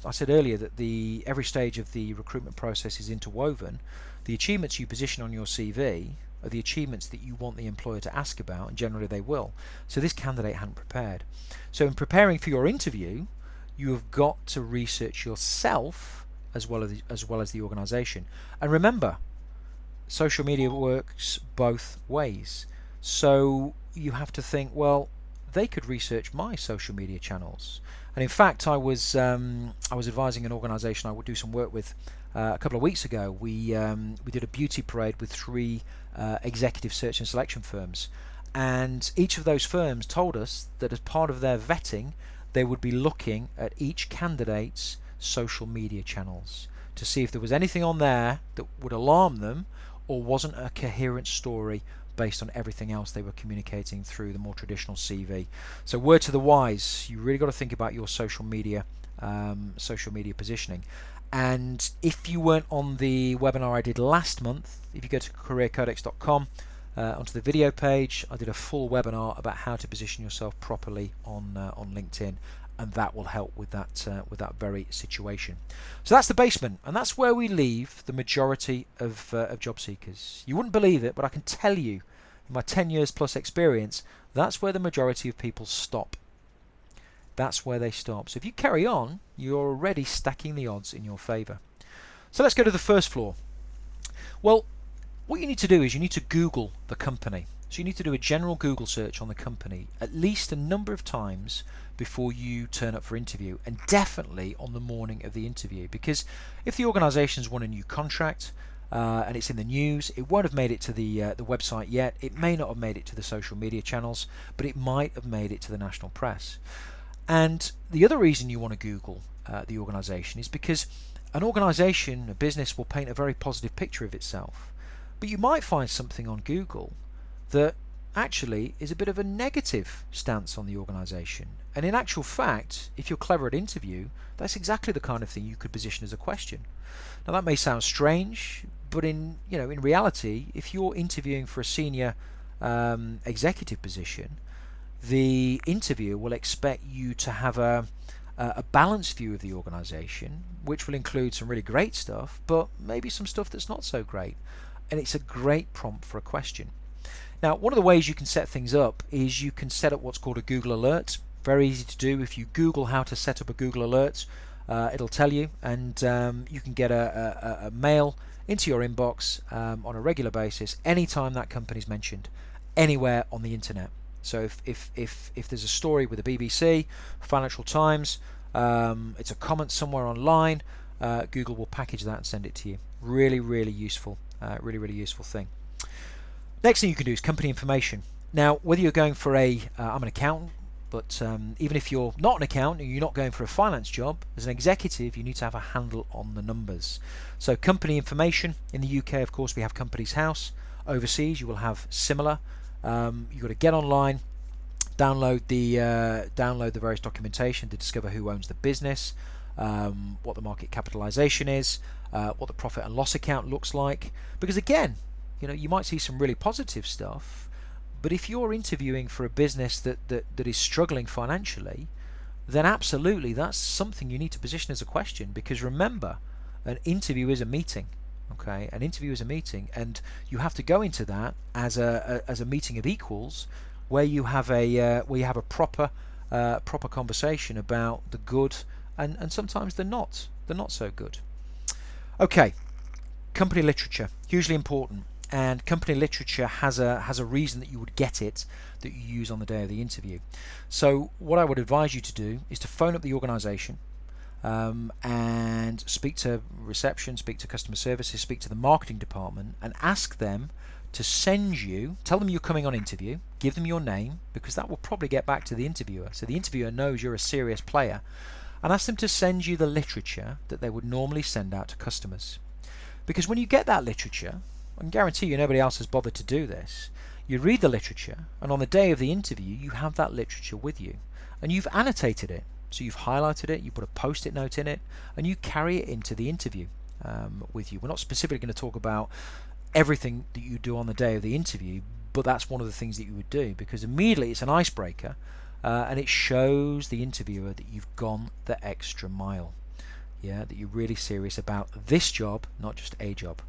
I said earlier that every stage of the recruitment process is interwoven. The achievements you position on your CV are the achievements that you want the employer to ask about, and generally they will. So this candidate hadn't prepared. So in preparing for your interview, you have got to research yourself as well as the organisation. And remember, social media works both ways. So you have to think, well, they could research my social media channels. And in fact, I was advising an organisation I would do some work with a couple of weeks ago. We did a beauty parade with 3 executive search and selection firms, and each of those firms told us that as part of their vetting, they would be looking at each candidate's social media channels to see if there was anything on there that would alarm them or wasn't a coherent story based on everything else they were communicating through the more traditional CV. So word to the wise, you really got to think about your social media positioning. And if you weren't on the webinar I did last month, if you go to careercodex.com, onto the video page, I did a full webinar about how to position yourself properly on LinkedIn, and that will help with that very situation. So that's the basement, and that's where we leave the majority of job seekers. You wouldn't believe it, but I can tell you, in my 10 years plus experience, that's where the majority of people stop. That's where they stop. So if you carry on, you're already stacking the odds in your favour. So let's go to the first floor. Well, what you need to do is you need to Google the company. So you need to do a general Google search on the company at least a number of times before you turn up for interview, and definitely on the morning of the interview, because if the organisation's won a new contract and it's in the news, it won't have made it to the website yet. It may not have made it to the social media channels, but it might have made it to the national press. And the other reason you want to Google the organisation is because an organisation, a business, will paint a very positive picture of itself. But you might find something on Google that actually is a bit of a negative stance on the organisation. And in actual fact, if you're clever at interview, that's exactly the kind of thing you could position as a question. Now that may sound strange, but in reality, if you're interviewing for a senior executive position, the interviewer will expect you to have a balanced view of the organisation, which will include some really great stuff, but maybe some stuff that's not so great. And it's a great prompt for a question. Now, one of the ways you can set things up is you can set up what's called a Google Alert. Very easy to do. If you Google how to set up a Google Alert, it'll tell you, and you can get a mail into your inbox on a regular basis anytime that company's mentioned anywhere on the internet. So if there's a story with the BBC, Financial Times, it's a comment somewhere online, Google will package that and send it to you. Really, really useful. Really useful thing. Next thing you can do is company information. Now, whether you're going for I'm an accountant, but even if you're not an accountant and you're not going for a finance job, as an executive, you need to have a handle on the numbers. So company information, in the UK, of course, we have Companies House. Overseas, you will have similar. You've got to get online, download the various documentation to discover who owns the business, what the market capitalization is, what the profit and loss account looks like. Because again, you might see some really positive stuff, but if you're interviewing for a business that is struggling financially, then absolutely that's something you need to position as a question. Because remember, an interview is a meeting. Okay, an interview is a meeting, and you have to go into that as a meeting of equals, where you have a proper conversation about the good and sometimes the not so good. Okay, company literature, hugely important, and company literature has a reason that you would get it that you use on the day of the interview. So what I would advise you to do is to phone up the organisation. And speak to reception, speak to customer services, speak to the marketing department, and ask them to send you, tell them you're coming on interview, give them your name, because that will probably get back to the interviewer, so the interviewer knows you're a serious player, and ask them to send you the literature that they would normally send out to customers. Because when you get that literature, I can guarantee you nobody else has bothered to do this, you read the literature, and on the day of the interview you have that literature with you, and you've annotated it. So you've highlighted it, you put a post-it note in it, and you carry it into the interview with you. We're not specifically going to talk about everything that you do on the day of the interview, but that's one of the things that you would do, because immediately it's an icebreaker, and it shows the interviewer that you've gone the extra mile. Yeah, that you're really serious about this job, not just a job.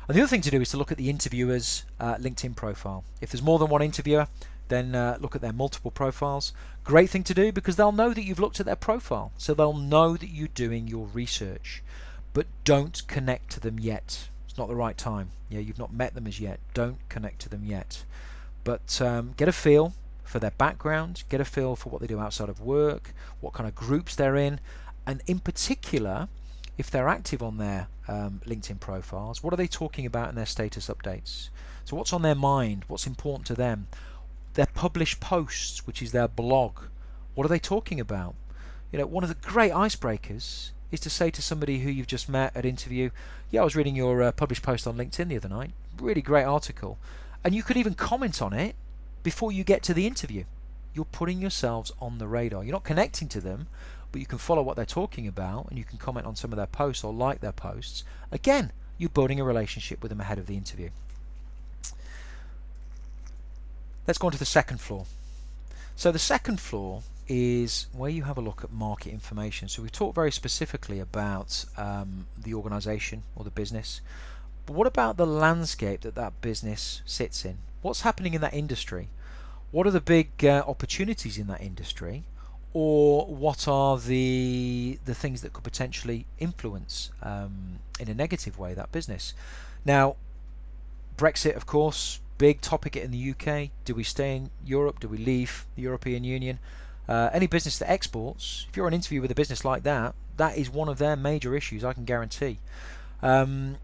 And the other thing to do is to look at the interviewer's LinkedIn profile. If there's more than one interviewer, then look at their multiple profiles. Great thing to do, because they'll know that you've looked at their profile, so they'll know that you're doing your research. But don't connect to them yet. It's not the right time. Yeah, you've not met them as yet. Don't connect to them yet. But get a feel for their background, get a feel for what they do outside of work, what kind of groups they're in, and in particular, if they're active on their LinkedIn profiles, what are they talking about in their status updates? So what's on their mind? What's important to them? Their published posts, which is their blog, what are they talking about? You know, one of the great icebreakers is to say to somebody who you've just met at interview, yeah, I was reading your published post on LinkedIn the other night, really great article, and you could even comment on it before you get to the interview. You're putting yourselves on the radar. You're not connecting to them, but you can follow what they're talking about, and you can comment on some of their posts or like their posts. Again, you're building a relationship with them ahead of the interview. Let's go on to the second floor. So the second floor is where you have a look at market information. So we've talked very specifically about the organization or the business, but what about the landscape that that business sits in? What's happening in that industry? What are the big opportunities in that industry? Or what are the things that could potentially influence in a negative way that business? Now, Brexit, of course, big topic in the UK. Do we stay in Europe? Do we leave the European Union? Any business that exports, if you're on an interview with a business like that, that is one of their major issues, I can guarantee. And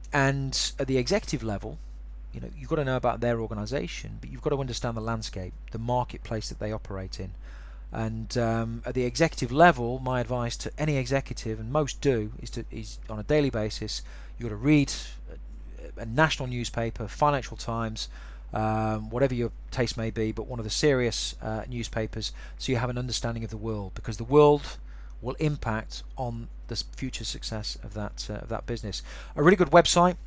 at the executive level, you know, you've got to know about their organisation, but you've got to understand the landscape, the marketplace that they operate in. And at the executive level, my advice to any executive, and most do, is on a daily basis, you've got to read a national newspaper, Financial Times, whatever your taste may be, but one of the serious newspapers, so you have an understanding of the world, because the world will impact on the future success of that business. A really good website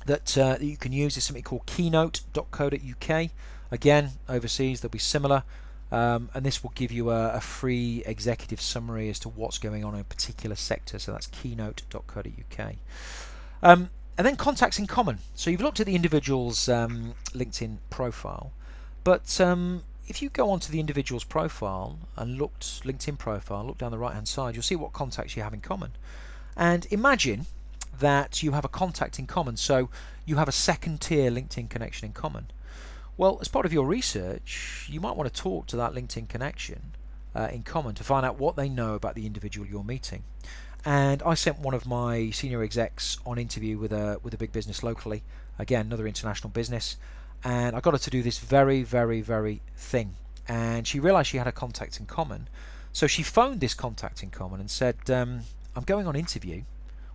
that you can use is something called keynote.co.uk. Again, overseas there'll be similar, and this will give you a free executive summary as to what's going on in a particular sector. So that's keynote.co.uk. And then contacts in common. So you've looked at the individual's LinkedIn profile, but if you go onto the individual's profile and look down the right hand side, you'll see what contacts you have in common. And imagine that you have a contact in common, so you have a second tier LinkedIn connection in common. Well, as part of your research, you might want to talk to that LinkedIn connection in common to find out what they know about the individual you're meeting. And I sent one of my senior execs on interview with a big business locally, again another international business, and I got her to do this very, very, very thing. And she realised she had a contact in common, so she phoned this contact in common and said, I'm going on interview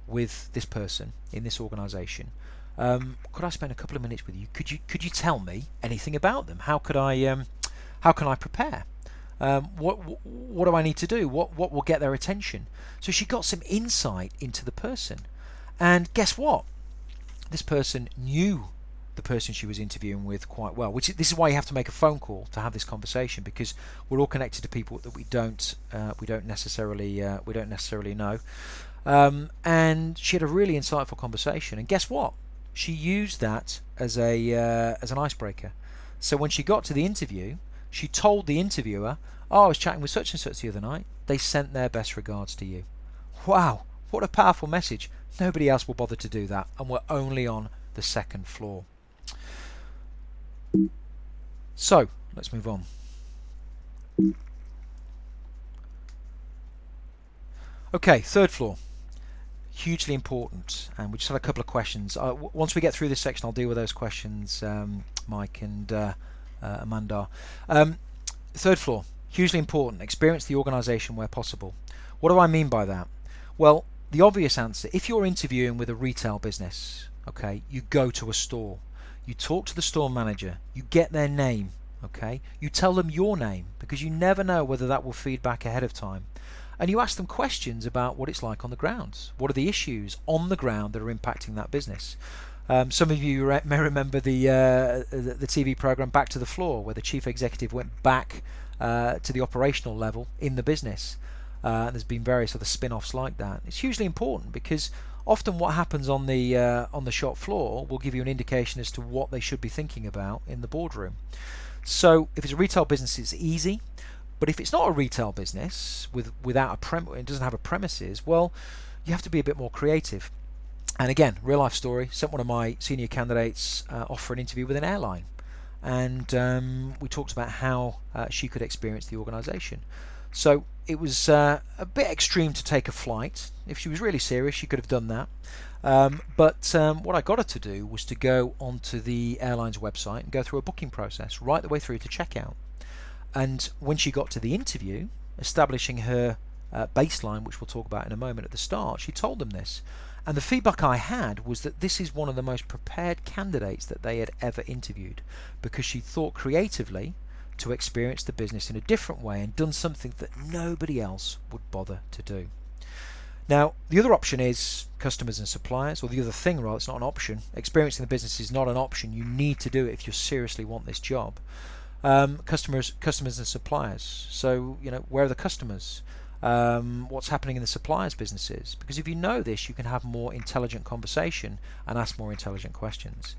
with this person in this organisation. Could I spend a couple of minutes with you? Could you tell me anything about them? How can I prepare? What do I need to do? What will get their attention? So she got some insight into the person, and guess what? This person knew the person she was interviewing with quite well. This is why you have to make a phone call to have this conversation, because we're all connected to people that we don't necessarily know. And she had a really insightful conversation, and guess what? She used that as an icebreaker. So when she got to the interview, she told the interviewer, "Oh, I was chatting with such and such the other night. They sent their best regards to you." Wow, what a powerful message. Nobody else will bother to do that, and we're only on the second floor. So, let's move on. Okay, third floor. hugely important, and we just have a couple of questions. Once we get through this section, I'll deal with those questions, Mike and Amanda. Third floor, hugely important. Experience the organisation where possible. What do I mean by that? Well, the obvious answer, if you're interviewing with a retail business, okay, you go to a store, you talk to the store manager, you get their name, okay, you tell them your name, because you never know whether that will feed back ahead of time. And you ask them questions about what it's like on the ground. What are the issues on the ground that are impacting that business? Some of you may remember the TV program Back to the Floor, where the chief executive went back to the operational level in the business. There's been various other spin-offs like that. It's hugely important because often what happens on the shop floor will give you an indication as to what they should be thinking about in the boardroom. So if it's a retail business, it's easy. But if it's not a retail business without it doesn't have a premises, well, you have to be a bit more creative. And again, real life story. Sent one of my senior candidates off for an interview with an airline, and we talked about how she could experience the organisation. So it was a bit extreme to take a flight. If she was really serious, she could have done that. But what I got her to do was to go onto the airline's website and go through a booking process right the way through to checkout. And when she got to the interview, establishing her baseline, which we'll talk about in a moment at the start, she told them this. And the feedback I had was that this is one of the most prepared candidates that they had ever interviewed, because she thought creatively to experience the business in a different way and done something that nobody else would bother to do. Now, the other option is customers and suppliers, or the other thing, rather, it's not an option. Experiencing the business is not an option. You need to do it if you seriously want this job. Customers and suppliers. So, where are the customers? What's happening in the suppliers' businesses? Because if you know this, you can have more intelligent conversation and ask more intelligent questions.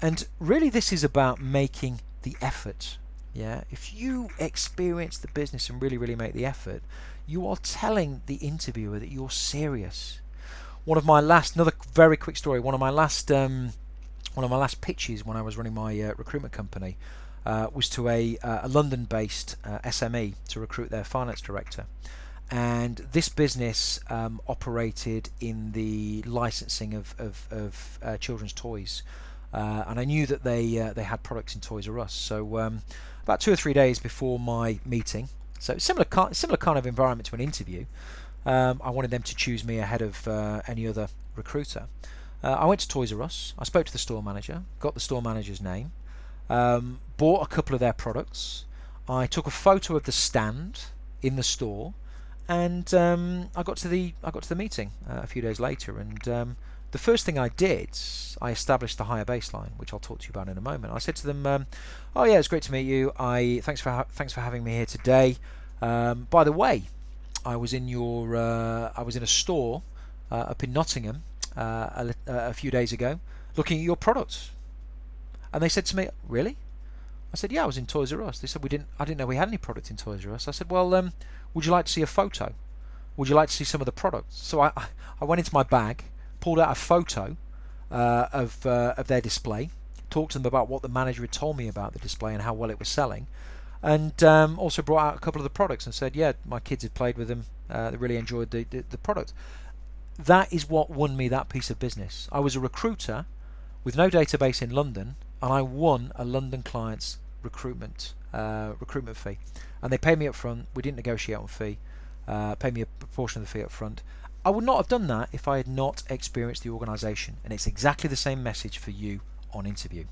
And really, this is about making the effort. Yeah, if you experience the business and really, really make the effort, you are telling the interviewer that you're serious. Another very quick story. One of my last pitches when I was running my recruitment company. Was to a London-based SME to recruit their finance director, and this business operated in the licensing of children's toys, and I knew that they had products in Toys R Us. So about 2 or 3 days before my meeting, so similar kind of environment to an interview, I wanted them to choose me ahead of any other recruiter. I went to Toys R Us. I spoke to the store manager, got the store manager's name. Bought a couple of their products. I took a photo of the stand in the store, and I got to the meeting a few days later. And the first thing I did, I established the higher baseline, which I'll talk to you about in a moment. I said to them, "Oh yeah, it's great to meet you. Thanks for having me here today. By the way, I was in a store up in Nottingham a few days ago, looking at your products." And they said to me, "Really?" I said, "Yeah, I was in Toys R Us." They said, I didn't know we had any product in Toys R Us." I said, "Well, would you like to see a photo? Would you like to see some of the products?" So I went into my bag, pulled out a photo of their display, talked to them about what the manager had told me about the display and how well it was selling, and also brought out a couple of the products and said, "Yeah, my kids had played with them. They really enjoyed the product." That is what won me that piece of business. I was a recruiter with no database in London, and I won a London client's recruitment fee, and they paid me up front. We didn't negotiate on fee. Paid me a proportion of the fee up front. I would not have done that if I had not experienced the organisation, and it's exactly the same message for you on interview.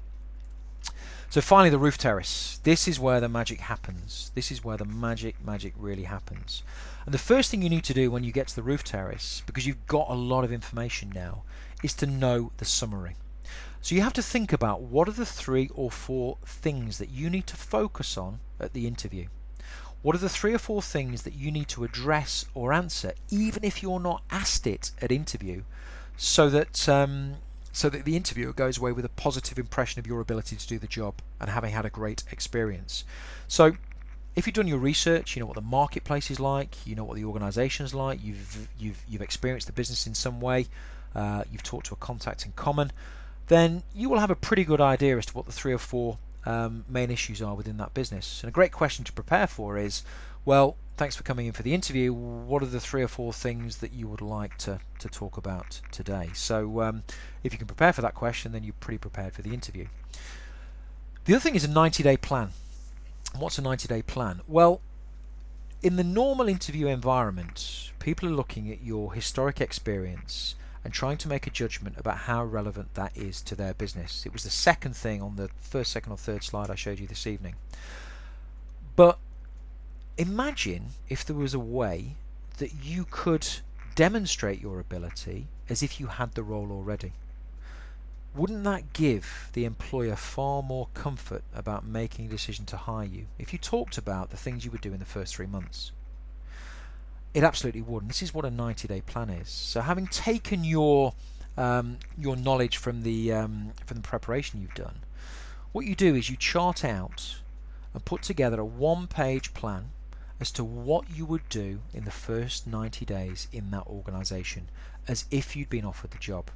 So finally, the roof terrace. This is where the magic happens. This is where the magic really happens. And the first thing you need to do when you get to the roof terrace, because you've got a lot of information now, is to know the summary. So you have to think about what are the 3 or 4 things that you need to focus on at the interview. What are the 3 or 4 things that you need to address or answer, even if you're not asked it at interview, so that the interviewer goes away with a positive impression of your ability to do the job and having had a great experience. So if you've done your research, you know what the marketplace is like, you know what the organisation is like, you've experienced the business in some way, you've talked to a contact in common, then you will have a pretty good idea as to what the 3 or 4 main issues are within that business. And a great question to prepare for is, Well, thanks for coming in for the interview. What are the 3 or 4 things that you would like to talk about today? So if you can prepare for that question, then you're pretty prepared for the interview. The other thing is a 90-day plan. What's a 90-day plan? Well, in the normal interview environment, people are looking at your historic experience and trying to make a judgment about how relevant that is to their business. It was the second thing on the first, second or third slide I showed you this evening. But imagine if there was a way that you could demonstrate your ability as if you had the role already. Wouldn't that give the employer far more comfort about making a decision to hire you if you talked about the things you would do in the first 3 months? It absolutely would, and this is what a 90-day plan is. So having taken your knowledge from the preparation you've done, what you do is you chart out and put together a 1-page plan as to what you would do in the first 90 days in that organisation, as if you'd been offered the job.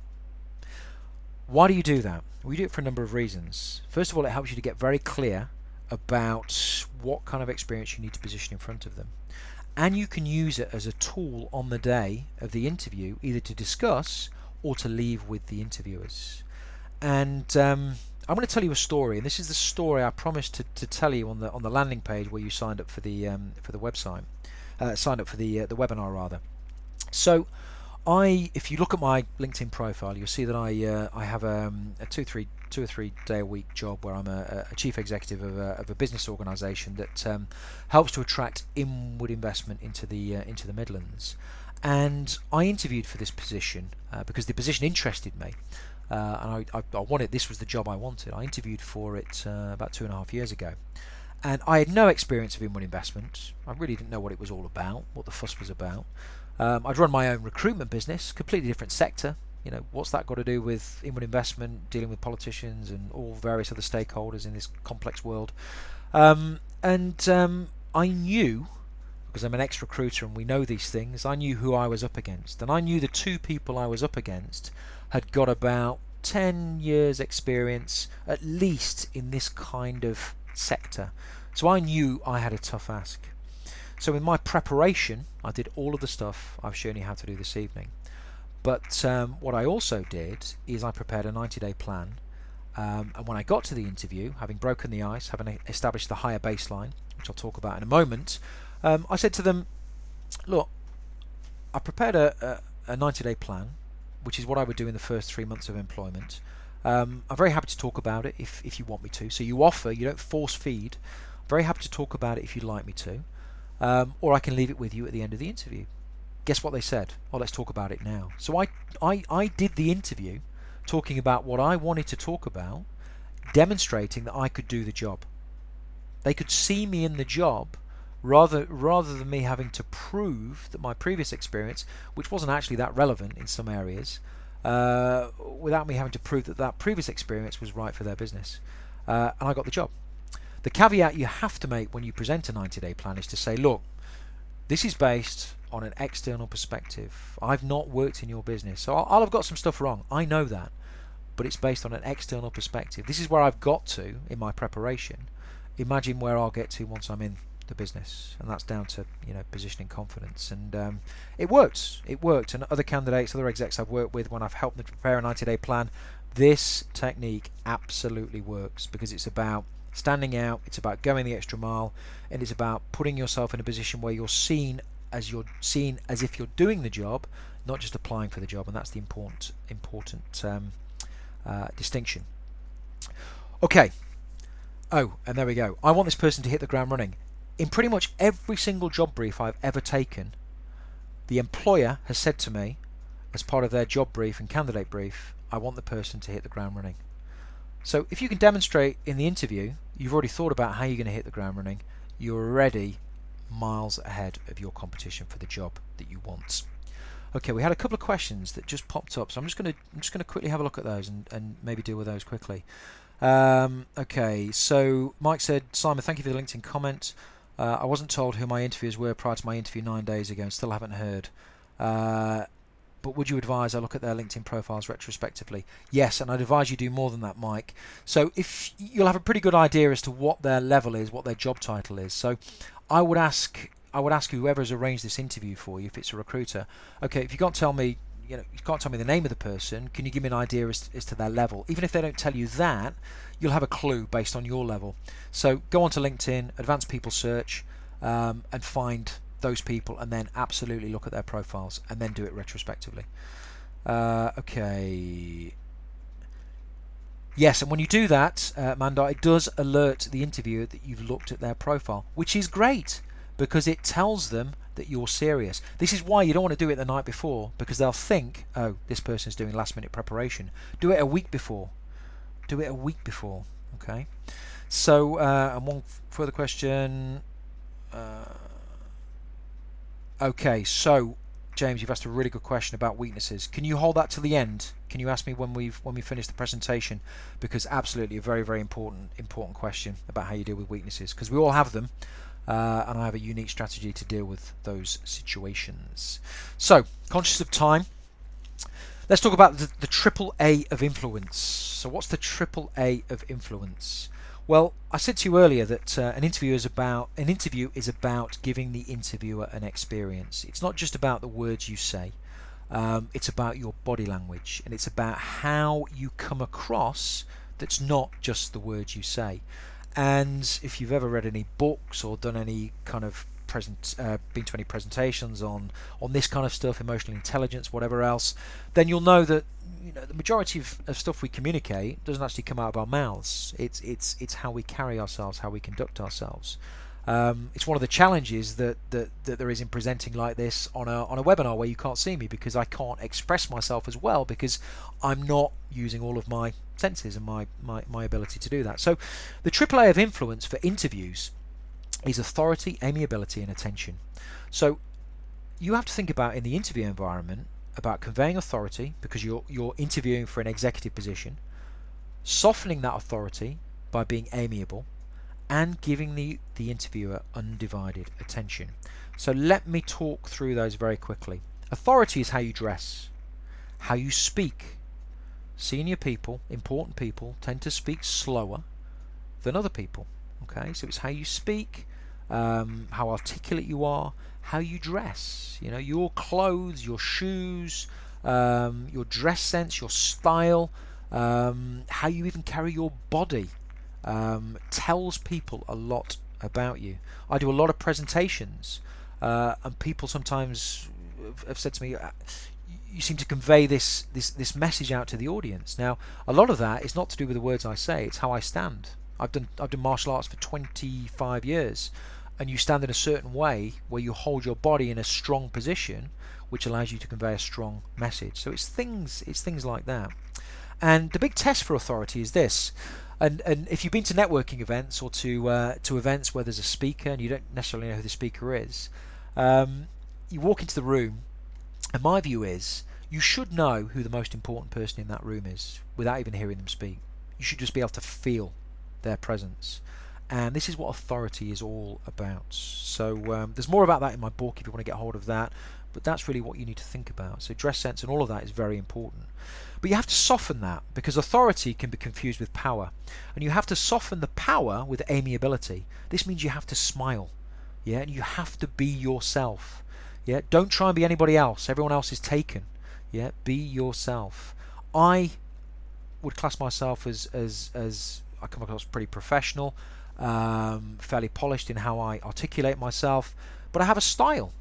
Why do you do that? We do it for a number of reasons. First of all, it helps you to get very clear about what kind of experience you need to position in front of them. And you can use it as a tool on the day of the interview, either to discuss or to leave with the interviewers. And I'm going to tell you a story, and this is the story I promised to tell you on the landing page where you signed up for the website, signed up for the webinar rather. So, if you look at my LinkedIn profile, you'll see that I have a 2 or 3 day a week job where I'm a chief executive of a business organisation that helps to attract inward investment into the Midlands. And I interviewed for this position because the position interested me. And I wanted, this was the job I wanted. I interviewed for it about 2.5 years ago. And I had no experience of inward investment. I really didn't know what it was all about, what the fuss was about. I'd run my own recruitment business, completely different sector. You know, what's that got to do with inward investment, dealing with politicians and all various other stakeholders in this complex world? I knew, because I'm an ex-recruiter and we know these things, I knew who I was up against. And I knew the 2 people I was up against had got about 10 years experience at least in this kind of sector. So I knew I had a tough ask. So in my preparation, I did all of the stuff I've shown you how to do this evening. But what I also did is I prepared a 90-day plan. And when I got to the interview, having broken the ice, having established the higher baseline, which I'll talk about in a moment, I said to them, look, I prepared a 90-day plan, which is what I would do in the first 3 months of employment. I'm very happy to talk about it if you want me to. So you offer, you don't force feed. I'm very happy to talk about it if you'd like me to. Or I can leave it with you at the end of the interview. Guess what they said? Oh, let's talk about it now. So I did the interview talking about what I wanted to talk about, demonstrating that I could do the job. They could see me in the job rather than me having to prove that my previous experience, which wasn't actually that relevant in some areas, without me having to prove that previous experience was right for their business. And I got the job. The caveat you have to make when you present a 90-day plan is to say, look, this is based on an external perspective. I've not worked in your business, so I'll have got some stuff wrong. I know that, but it's based on an external perspective. This is where I've got to in my preparation. Imagine where I'll get to once I'm in the business, and that's down to positioning confidence. And it worked. And other candidates, other execs I've worked with, when I've helped them to prepare a 90-day plan, this technique absolutely works because it's about standing out, it's about going the extra mile, and it's about putting yourself in a position where you're seen as if you're doing the job, not just applying for the job. And that's the important distinction. Okay. Oh, and there we go. I want this person to hit the ground running. In pretty much every single job brief I've ever taken, the employer has said to me, as part of their job brief and candidate brief, I want the person to hit the ground running. So if you can demonstrate in the interview, you've already thought about how you're going to hit the ground running, you're already miles ahead of your competition for the job that you want. Okay, we had a couple of questions that just popped up, so I'm just going to quickly have a look at those and maybe deal with those quickly. Okay, so Mike said, Simon, thank you for the LinkedIn comment. I wasn't told who my interviewers were prior to my interview 9 days ago and still haven't heard. But would you advise I look at their LinkedIn profiles retrospectively? Yes, and I'd advise you do more than that, Mike. So if you'll have a pretty good idea as to what their level is, what their job title is. So I would ask I would ask whoever has arranged this interview for you, if it's a recruiter, okay, if you can't tell me, you can't tell me the name of the person, can you give me an idea as to their level? Even if they don't tell you that, you'll have a clue based on your level. So go onto LinkedIn, Advanced People Search, and find those people, and then absolutely look at their profiles, and then do it retrospectively. Okay. Yes, and when you do that, Manda, it does alert the interviewer that you've looked at their profile, which is great because it tells them that you're serious. This is why you don't want to do it the night before, because they'll think, oh, this person's doing last minute preparation. Do it a week before. Do it a week before. Okay. So, and one further question. Okay, so James, you've asked a really good question about weaknesses. Can you hold that till the end? Can you ask me when we finish the presentation? Because absolutely a very, very important question about how you deal with weaknesses, because we all have them, and I have a unique strategy to deal with those situations. So, conscious of time, let's talk about the triple A of influence. So what's the triple A of influence? Well, I said to you earlier that an interview is about giving the interviewer an experience. It's not just about the words you say. It's about your body language, and it's about how you come across. That's not just the words you say. And if you've ever read any books or done any kind of been to any presentations on this kind of stuff, emotional intelligence, whatever else, then you'll know that the majority of stuff we communicate doesn't actually come out of our mouths. It's how we carry ourselves, how we conduct ourselves. It's one of the challenges that there is in presenting like this on a webinar where you can't see me, because I can't express myself as well because I'm not using all of my senses and my ability to do that. So the AAA of influence for interviews is authority, amiability, and attention. So you have to think about, in the interview environment, about conveying authority because you're interviewing for an executive position, softening that authority by being amiable, and giving the interviewer undivided attention. So let me talk through those very quickly. Authority is how you dress, how you speak. Senior people, important people, tend to speak slower than other people. Okay, so it's how you speak, how articulate you are, how you dress. Your clothes, your shoes, your dress sense, your style, how you even carry your body tells people a lot about you. I do a lot of presentations, and people sometimes have said to me, you seem to convey this message out to the audience. Now, a lot of that is not to do with the words I say, it's how I stand. I've done martial arts for 25 years, and you stand in a certain way where you hold your body in a strong position, which allows you to convey a strong message. So it's things like that. And the big test for authority is this. And if you've been to networking events or to events where there's a speaker and you don't necessarily know who the speaker is, you walk into the room, and my view is you should know who the most important person in that room is without even hearing them speak. You should just be able to feel their presence. And this is what authority is all about. So there's more about that in my book if you want to get hold of that, but that's really what you need to think about. So dress sense and all of that is very important. But you have to soften that, because authority can be confused with power. And you have to soften the power with amiability. This means you have to smile. Yeah, and you have to be yourself. Yeah, don't try and be anybody else. Everyone else is taken. Yeah, be yourself. I would class myself as I come across pretty professional, fairly polished in how I articulate myself, but I have a style.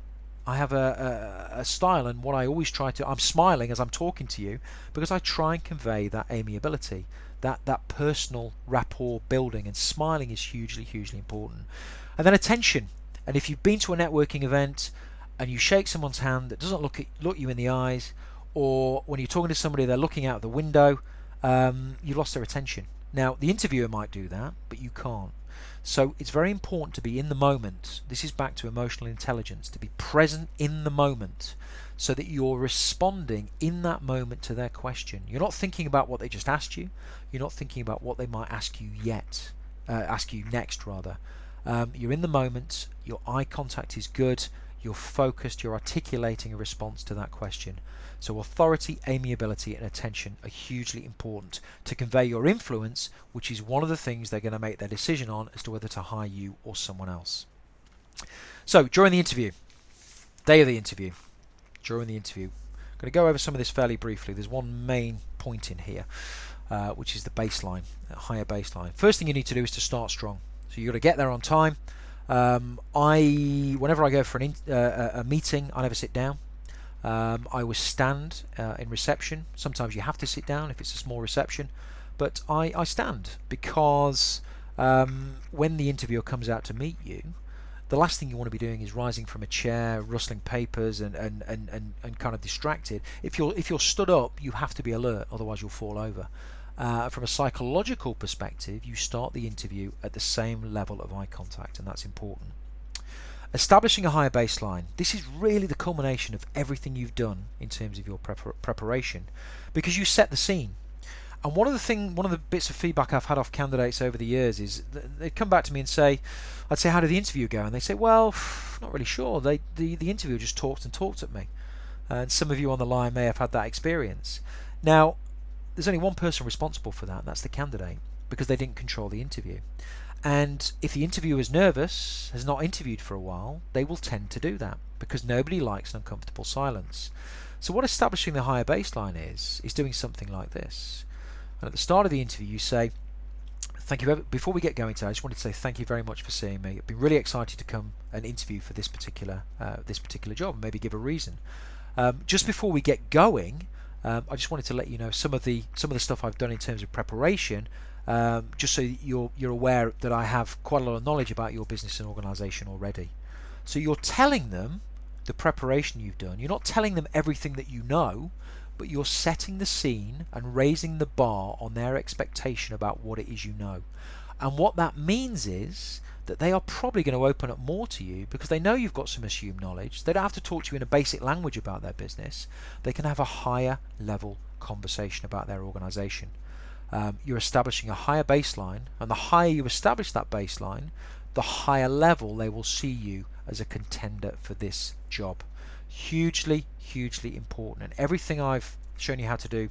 I have a style, and what I always try to, I'm smiling as I'm talking to you because I try and convey that amiability, that personal rapport building, and smiling is hugely important. And then attention. And if you've been to a networking event and you shake someone's hand that doesn't look you in the eyes, or when you're talking to somebody they're looking out the window, you've lost their attention. Now, the interviewer might do that, but you can't. So it's very important to be in the moment. This is back to emotional intelligence, to be present in the moment so that you're responding in that moment to their question. You're not thinking about what they just asked you. You're not thinking about what they might ask you next rather. You're in the moment, your eye contact is good, you're focused, you're articulating a response to that question. So authority, amiability, and attention are hugely important to convey your influence, which is one of the things they're going to make their decision on as to whether to hire you or someone else. So during the interview, day of the interview, during the interview, I'm going to go over some of this fairly briefly. There's one main point in here, which is the baseline, a higher baseline. First thing you need to do is to start strong. So you've got to get there on time. Whenever I go for a meeting, I never sit down. I always stand in reception. Sometimes you have to sit down if it's a small reception, but I stand because when the interviewer comes out to meet you, the last thing you want to be doing is rising from a chair, rustling papers, and kind of distracted. If you're stood up, you have to be alert, otherwise you'll fall over. From a psychological perspective, you start the interview at the same level of eye contact, and that's important. Establishing a higher baseline. This is really the culmination of everything you've done in terms of your preparation, because you set the scene. And one of the bits of feedback I've had off candidates over the years is they'd come back to me and say, I'd say, how did the interview go? And they say, well, not really sure. The interviewer just talked at me. And some of you on the line may have had that experience. Now, there's only one person responsible for that, and that's the candidate, because they didn't control the interview. And if the interviewer is nervous, has not interviewed for a while, they will tend to do that, because nobody likes an uncomfortable silence. So what establishing the higher baseline is doing something like this. And at the start of the interview, you say, thank you. Before we get going today, I just wanted to say thank you very much for seeing me. I've been really excited to come and interview for this particular job, and maybe give a reason. Just before we get going, I just wanted to let you know some of the stuff I've done in terms of preparation, just so you're aware that I have quite a lot of knowledge about your business and organisation already. So you're telling them the preparation you've done. You're not telling them everything that you know, but you're setting the scene and raising the bar on their expectation about what it is you know. And what that means is that they are probably going to open up more to you because they know you've got some assumed knowledge. They don't have to talk to you in a basic language about their business. They can have a higher level conversation about their organisation. You're establishing a higher baseline, and the higher you establish that baseline, the higher level they will see you as a contender for this job. Hugely important, and everything I've shown you how to do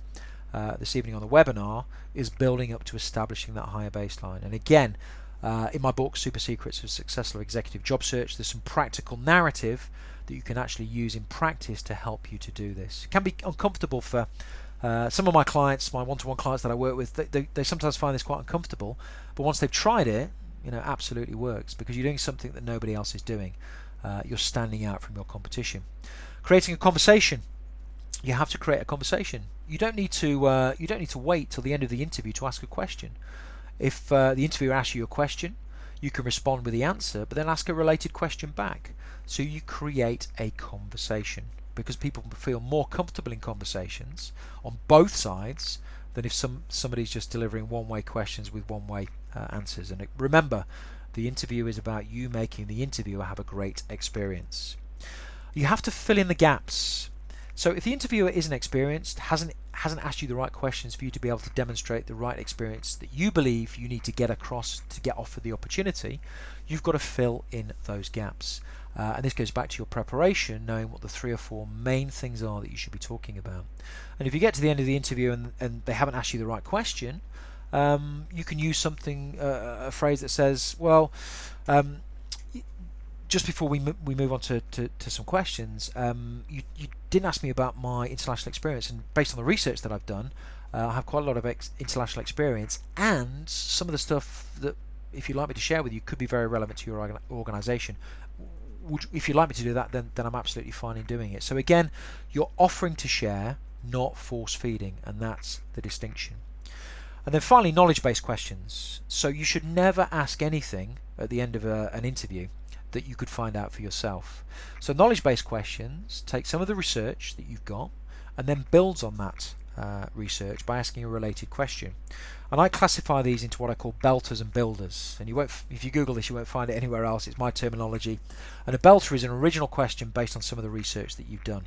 this evening on the webinar is building up to establishing that higher baseline. And again, in my book Super Secrets of Successful Executive Job Search, there's some practical narrative that you can actually use in practice to help you to do this. It can be uncomfortable for some of my clients, my one-to-one clients that I work with. They sometimes find this quite uncomfortable, but once they've tried it, absolutely works, because you're doing something that nobody else is doing. You're standing out from your competition. Creating a conversation. You have to create a conversation. You don't need to wait till the end of the interview to ask a question. If the interviewer asks you a question, you can respond with the answer, but then ask a related question back. So you create a conversation, because people feel more comfortable in conversations on both sides than if somebody's just delivering one-way questions with one-way answers. And remember, the interview is about you making the interviewer have a great experience. You have to fill in the gaps. So if the interviewer isn't experienced, hasn't asked you the right questions for you to be able to demonstrate the right experience that you believe you need to get across to get offered the opportunity, you've got to fill in those gaps. And this goes back to your preparation, knowing what the 3 or 4 main things are that you should be talking about. And if you get to the end of the interview and they haven't asked you the right question, you can use a phrase that says, well, just before we move on to some questions, you didn't ask me about my international experience, and based on the research that I've done, I have quite a lot of international experience, and some of the stuff that, if you'd like me to share with you, could be very relevant to your organisation. If you'd like me to do that, then I'm absolutely fine in doing it. So again, you're offering to share, not force feeding, and that's the distinction. And then finally, knowledge-based questions. So you should never ask anything at the end of an interview that you could find out for yourself. So knowledge-based questions take some of the research that you've got and then builds on that research by asking a related question. And I classify these into what I call belters and builders. And if you Google this, you won't find it anywhere else. It's my terminology. And a belter is an original question based on some of the research that you've done.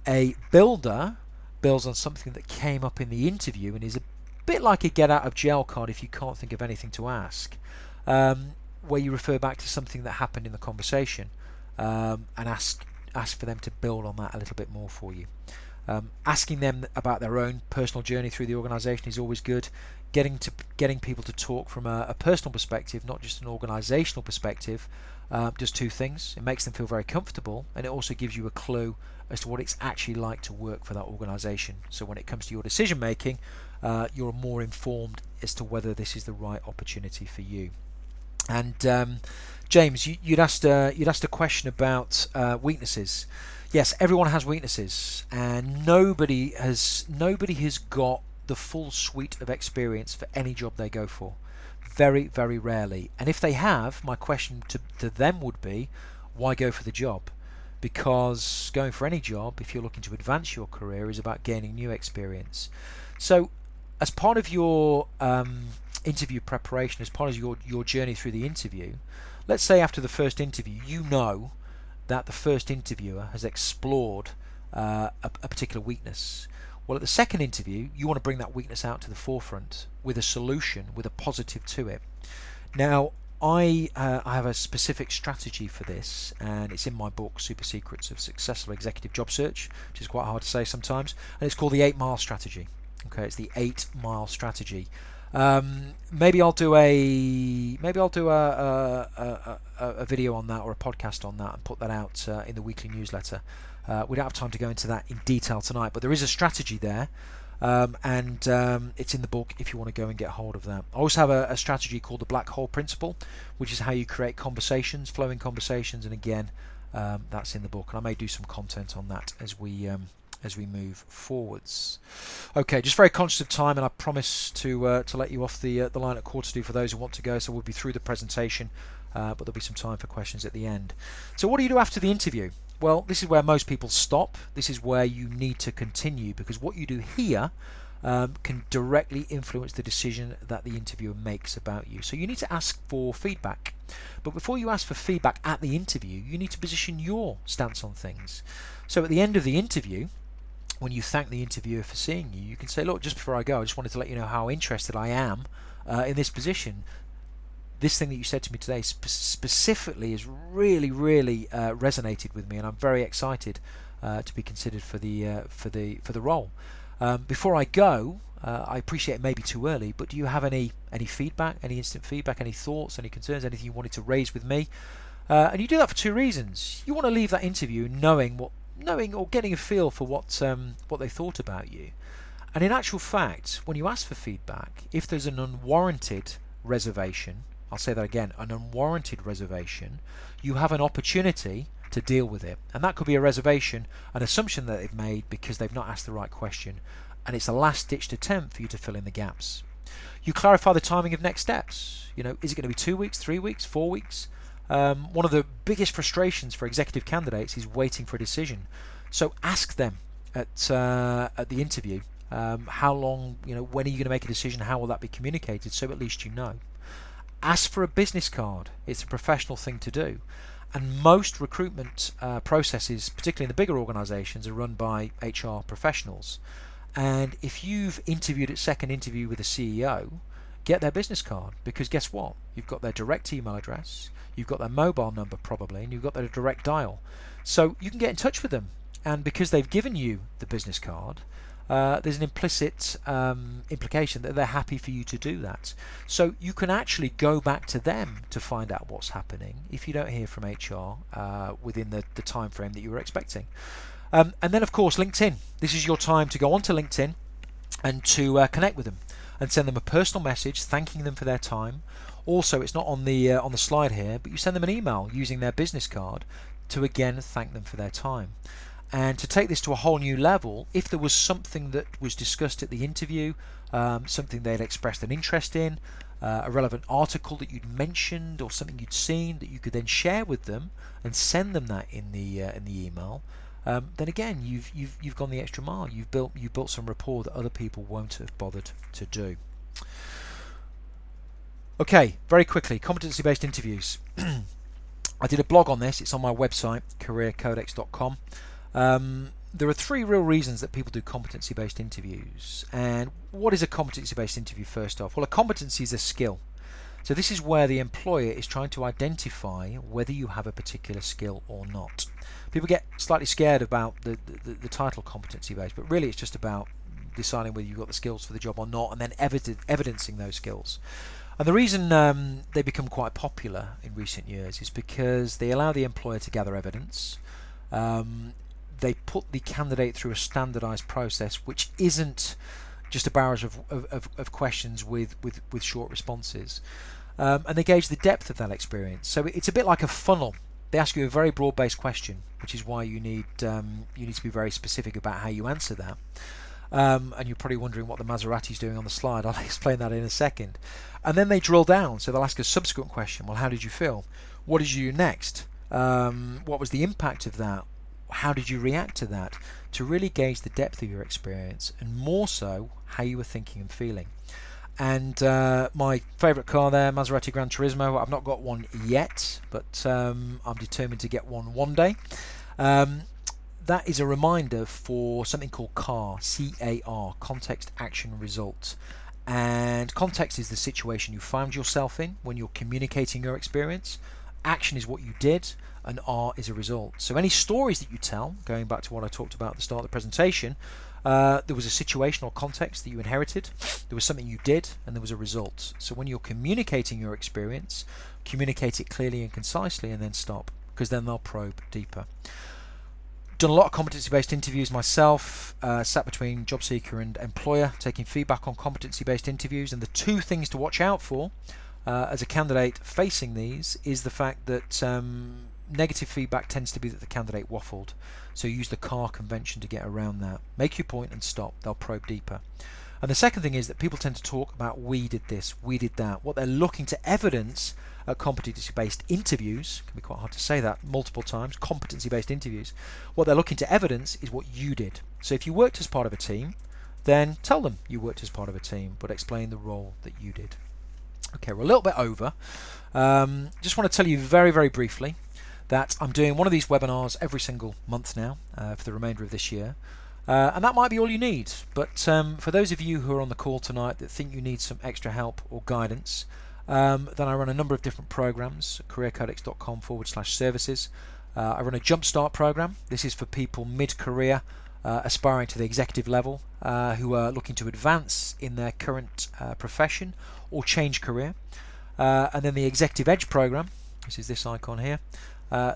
A builder builds on something that came up in the interview and is a bit like a get out of jail card if you can't think of anything to ask, where you refer back to something that happened in the conversation and ask for them to build on that a little bit more for you. Asking them about their own personal journey through the organisation is always good. Getting people to talk from a personal perspective, not just an organisational perspective, does two things. It makes them feel very comfortable, and it also gives you a clue as to what it's actually like to work for that organisation. So when it comes to your decision making, you're more informed as to whether this is the right opportunity for you. And James, you'd asked a question about weaknesses. Yes, everyone has weaknesses, and nobody has got the full suite of experience for any job they go for. Very, very rarely. And if they have, my question to them would be, why go for the job? Because going for any job, if you're looking to advance your career, is about gaining new experience. So as part of your interview preparation, as part of your journey through the interview, let's say after the first interview, you know that the first interviewer has explored a particular weakness. Well, at the second interview, you want to bring that weakness out to the forefront with a solution, with a positive to it. Now, I have a specific strategy for this, and it's in my book, Super Secrets of Successful Executive Job Search, which is quite hard to say sometimes, and it's called the 8 Mile Strategy. Okay, it's the 8 Mile Strategy. Maybe I'll do a video on that, or a podcast on that, and put that out in the weekly newsletter. We don't have time to go into that in detail tonight, but there is a strategy there, and it's in the book if you want to go and get hold of that. I also have a strategy called the Black Hole Principle, which is how you create conversations, flowing conversations, and again, that's in the book, and I may do some content on that as we move forwards. Okay, just very conscious of time, and I promise to let you off the line at 2:45 for those who want to go, so we'll be through the presentation, but there'll be some time for questions at the end. So what do you do after the interview? Well, this is where most people stop. This is where you need to continue, because what you do here can directly influence the decision that the interviewer makes about you. So you need to ask for feedback. But before you ask for feedback at the interview, you need to position your stance on things. So at the end of the interview, when you thank the interviewer for seeing you, you can say, look, just before I go, I just wanted to let you know how interested I am in this position. This thing that you said to me today specifically has really resonated with me, and I'm very excited to be considered for the role. Before I go, I appreciate it may be too early, but do you have any feedback, any instant feedback, any thoughts, any concerns, anything you wanted to raise with me? And you do that for two reasons. You want to leave that interview knowing or getting a feel for what they thought about you. And in actual fact, when you ask for feedback, if there's an unwarranted reservation, I'll say that again, an unwarranted reservation, you have an opportunity to deal with it. And that could be a reservation, an assumption that they've made because they've not asked the right question, and it's a last-ditched attempt for you to fill in the gaps. You clarify the timing of next steps. You know, is it going to be 2 weeks, 3 weeks, 4 weeks? One of the biggest frustrations for executive candidates is waiting for a decision. So ask them at the interview, how long, when are you going to make a decision? How will that be communicated? So at least you know. Ask for a business card. It's a professional thing to do. And most recruitment processes, particularly in the bigger organisations, are run by HR professionals. And if you've interviewed at second interview with a CEO, get their business card, because guess what? You've got their direct email address, you've got their mobile number probably, and you've got their direct dial. So you can get in touch with them. And because they've given you the business card, there's an implicit implication that they're happy for you to do that. So you can actually go back to them to find out what's happening if you don't hear from HR within the time frame that you were expecting. And then, of course, LinkedIn. This is your time to go onto LinkedIn and to connect with them and send them a personal message thanking them for their time. Also, it's not on the slide here, but you send them an email using their business card to again thank them for their time. And to take this to a whole new level, if there was something that was discussed at the interview, something they'd expressed an interest in, a relevant article that you'd mentioned or something you'd seen that you could then share with them and send them that in the email, then again you've gone the extra mile. You've built some rapport that other people won't have bothered to do. Okay, very quickly, competency-based interviews. I did a blog on this. It's on my website, careercodex.com. There are 3 real reasons that people do competency-based interviews. And what is a competency-based interview first off? Well, a competency is a skill. So this is where the employer is trying to identify whether you have a particular skill or not. People get slightly scared about the title competency based, but really it's just about deciding whether you've got the skills for the job or not, and then evidencing those skills. And the reason they become quite popular in recent years is because they allow the employer to gather evidence. They put the candidate through a standardised process, which isn't just a barrage of questions with short responses. And they gauge the depth of that experience. So it's a bit like a funnel. They ask you a very broad-based question, which is why you need to be very specific about how you answer that. And you're probably wondering what the Maserati's doing on the slide. I'll explain that in a second. And then they drill down, so they'll ask a subsequent question. Well, how did you feel? What did you do next? What was the impact of that? How did you react to that? To really gauge the depth of your experience, and more so, how you were thinking and feeling. And my favourite car there, Maserati Gran Turismo. I've not got one yet, but I'm determined to get one day. That is a reminder for something called CAR, C-A-R, Context, Action, Result. And context is the situation you found yourself in when you're communicating your experience. Action is what you did, and R is a result. So any stories that you tell, going back to what I talked about at the start of the presentation, there was a situational context that you inherited, there was something you did, and there was a result. So when you're communicating your experience, communicate it clearly and concisely, and then stop, because then they'll probe deeper. Done a lot of competency-based interviews myself, sat between job seeker and employer, taking feedback on competency-based interviews, and the two things to watch out for as a candidate facing these is the fact that negative feedback tends to be that the candidate waffled. So use the CAR convention to get around that. Make your point and stop. They'll probe deeper. And the second thing is that people tend to talk about we did this, we did that. What they're looking to evidence at competency-based interviews, can be quite hard to say that multiple times, competency-based interviews, what they're looking to evidence is what you did. So if you worked as part of a team, then tell them you worked as part of a team, but explain the role that you did. Okay, we're a little bit over. Just want to tell you very, very briefly that I'm doing one of these webinars every single month now for the remainder of this year. And that might be all you need, but for those of you who are on the call tonight that think you need some extra help or guidance, then I run a number of different programs, careercodex.com/services. I run a Jumpstart program. This is for people mid-career aspiring to the executive level who are looking to advance in their current profession or change career. And then the Executive Edge program, this is this icon here.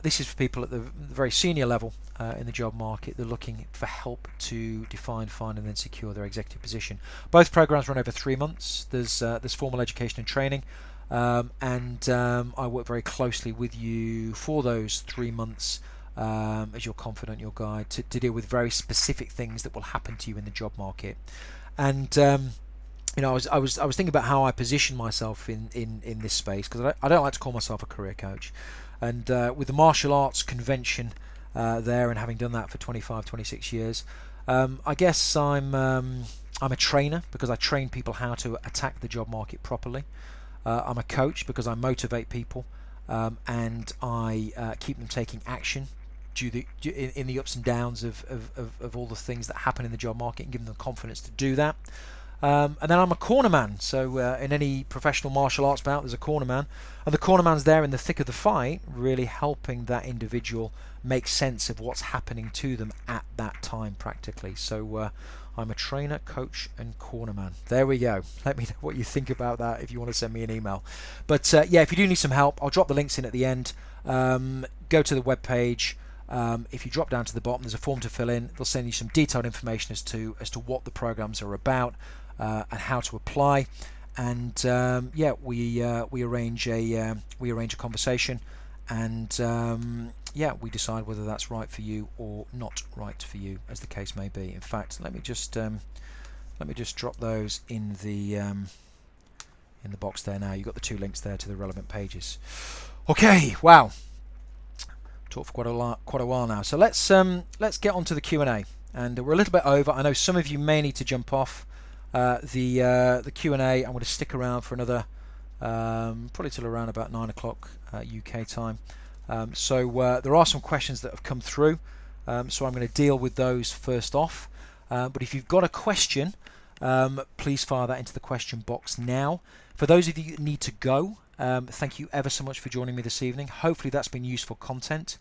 This is for people at the very senior level in the job market. They're looking for help to define, find, and then secure their executive position. Both programs run over 3 months. There's formal education and training, and I work very closely with you for those 3 months as your confidant, your guide, to deal with very specific things that will happen to you in the job market. And you know, I was thinking about how I position myself in this space, because I don't like to call myself a career coach. And with the martial arts convention there, and having done that for 25, 26 years, I guess I'm a trainer because I train people how to attack the job market properly. I'm a coach because I motivate people and I keep them taking action in the ups and downs of all the things that happen in the job market, and give them the confidence to do that. And then I'm a corner man, so in any professional martial arts bout there's a corner man, and the corner man's there in the thick of the fight, really helping that individual make sense of what's happening to them at that time practically. So I'm a trainer, coach and corner man. There we go. Let me know what you think about that if you want to send me an email. But yeah, if you do need some help, I'll drop the links in at the end. Go to the webpage. If you drop down to the bottom, there's a form to fill in. They'll send you some detailed information as to what the programs are about and how to apply. And yeah, we arrange a conversation, and yeah, we decide whether that's right for you or not right for you, as the case may be. In fact, let me just drop those in the box there now. You've got the two links there to the relevant pages. Okay, wow. Talked for quite a while now, so let's get on to the Q&A, and we're a little bit over. I know some of you may need to jump off. The Q&A, I'm going to stick around for another probably till around about 9 o'clock UK time. So there are some questions that have come through, so I'm going to deal with those first off. But if you've got a question, please fire that into the question box now. For those of you that need to go, thank you ever so much for joining me this evening. Hopefully that's been useful content.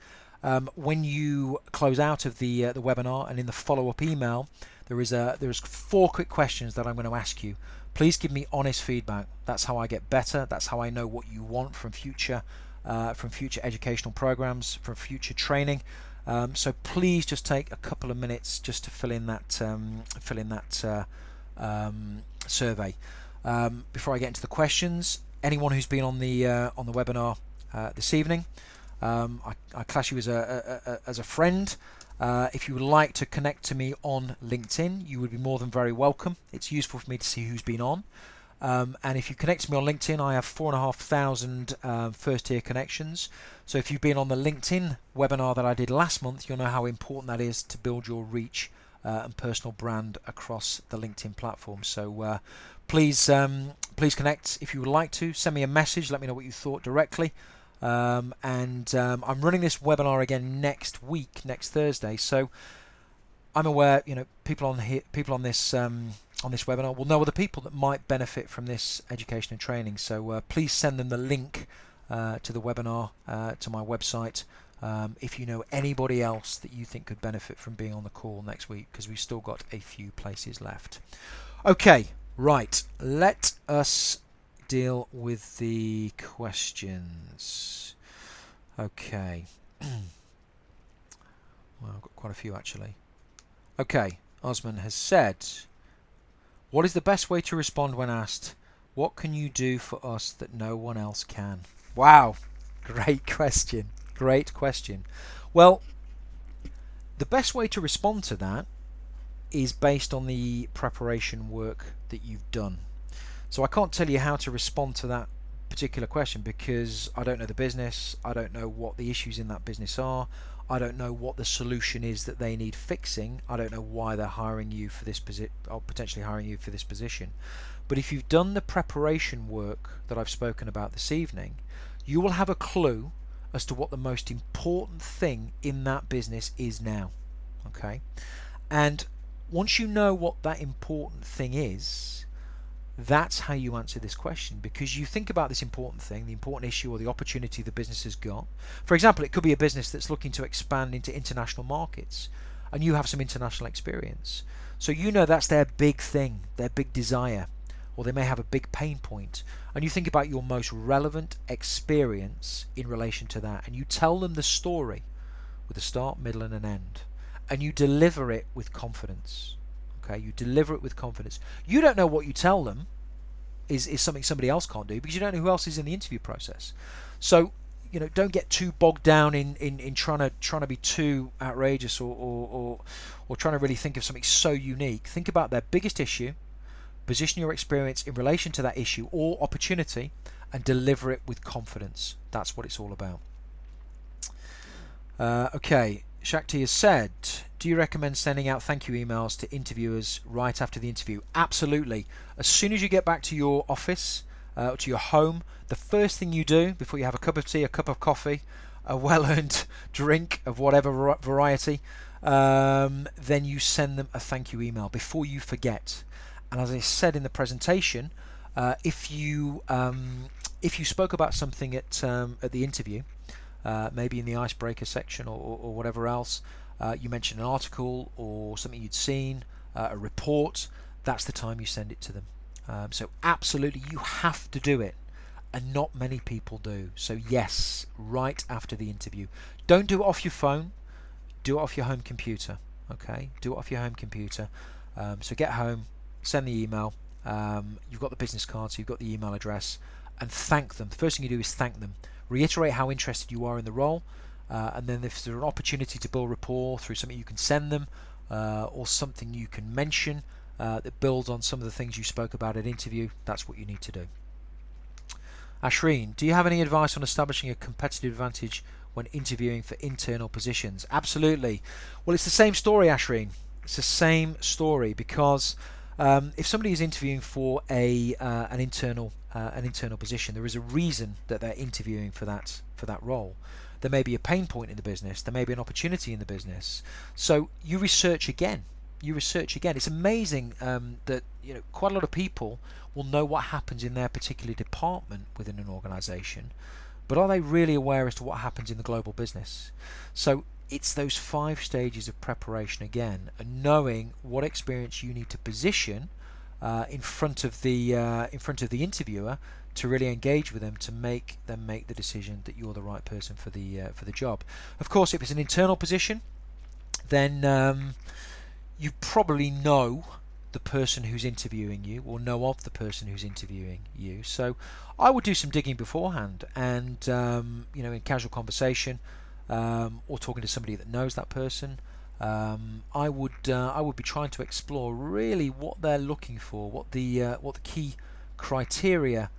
When you close out of the webinar and in the follow-up email, there's 4 quick questions that I'm going to ask you. Please give me honest feedback. That's how I get better. That's how I know what you want from future educational programs, from future training. So please just take a couple of minutes just to fill in that survey. Before I get into the questions, anyone who's been on the webinar this evening, I class you as a friend. If you would like to connect to me on LinkedIn, you would be more than very welcome. It's useful for me to see who's been on. And if you connect to me on LinkedIn, I have 4,500 first-tier connections. So if you've been on the LinkedIn webinar that I did last month, you'll know how important that is to build your reach and personal brand across the LinkedIn platform. So please connect if you would like to. Send me a message. Let me know what you thought directly. I'm running this webinar again next week, next Thursday. So I'm aware, people on this webinar will know other people that might benefit from this education and training. So please send them the link to the webinar, to my website, if you know anybody else that you think could benefit from being on the call next week, because we've still got a few places left. Okay, right. Let us deal with the questions. Okay. Well, I've got quite a few actually. Okay, Osman has said, what is the best way to respond when asked, what can you do for us that no one else can? Wow, great question. Great question. Well, the best way to respond to that is based on the preparation work that you've done. So I can't tell you how to respond to that particular question because I don't know the business, I don't know what the issues in that business are, I don't know what the solution is that they need fixing, I don't know why they're hiring you for this position or potentially hiring you for this position. But if you've done the preparation work that I've spoken about this evening, you will have a clue as to what the most important thing in that business is now. Okay? And once you know what that important thing is, that's how you answer this question, because you think about this important thing, the important issue or the opportunity the business has got. For example, it could be a business that's looking to expand into international markets and you have some international experience. So you know that's their big thing, their big desire, or they may have a big pain point. And you think about your most relevant experience in relation to that, and you tell them the story with a start, middle and an end, and you deliver it with confidence. Okay, you deliver it with confidence. You don't know what you tell them is something somebody else can't do because you don't know who else is in the interview process. So don't get too bogged down in trying to be too outrageous or trying to really think of something so unique. Think about their biggest issue, position your experience in relation to that issue or opportunity, and deliver it with confidence. That's what it's all about. Okay, Shakti has said, do you recommend sending out thank you emails to interviewers right after the interview? Absolutely. As soon as you get back to your office, to your home, the first thing you do before you have a cup of tea, a cup of coffee, a well-earned drink of whatever variety, then you send them a thank you email before you forget. And as I said in the presentation, if you spoke about something at the interview, maybe in the icebreaker section or whatever else, you mentioned an article or something you'd seen, a report, that's the time you send it to them. So absolutely, you have to do it, and not many people do. So yes, right after the interview. Don't do it off your phone, do it off your home computer. Okay, do it off your home computer. So get home, send the email, you've got the business card, so you've got the email address, and thank them. The first thing you do is thank them. Reiterate how interested you are in the role, and then if there's an opportunity to build rapport through something you can send them, or something you can mention that builds on some of the things you spoke about at interview, that's what you need to do. Ashreen, do you have any advice on establishing a competitive advantage when interviewing for internal positions? Absolutely. Well, it's the same story, Ashreen. It's the same story, because if somebody is interviewing for an internal position, there is a reason that they're interviewing for that role. There may be a pain point in the business, there may be an opportunity in the business. So you research again. It's amazing that quite a lot of people will know what happens in their particular department within an organisation, but are they really aware as to what happens in the global business? So it's those 5 stages of preparation again, and knowing what experience you need to position in front of the interviewer to really engage with them, to make them make the decision that you're the right person for the job. Of course, if it's an internal position, then you probably know the person who's interviewing you, or know of the person who's interviewing you. So I would do some digging beforehand, and in casual conversation, or talking to somebody that knows that person, I would be trying to explore really what they're looking for, what the key criteria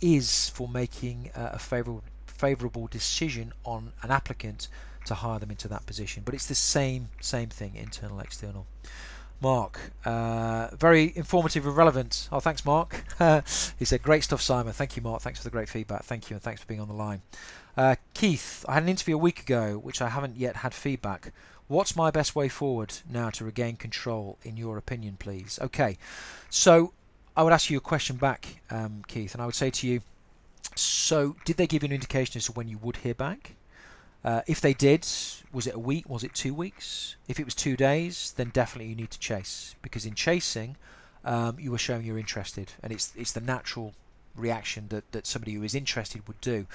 is for making a favourable decision on an applicant to hire them into that position. But it's the same thing, internal, external. Mark, very informative and relevant. Oh, thanks, Mark. He said, great stuff, Simon. Thank you, Mark. Thanks for the great feedback. Thank you, and thanks for being on the line. Keith, I had an interview a week ago, which I haven't yet had feedback. What's my best way forward now to regain control, in your opinion, please? Okay, so I would ask you a question back, Keith, and I would say to you, so did they give you an indication as to when you would hear back? If they did, was it a week? Was it 2 weeks? If it was 2 days, then definitely you need to chase, because in chasing, you are showing you're interested, and it's the natural reaction that somebody who is interested would do.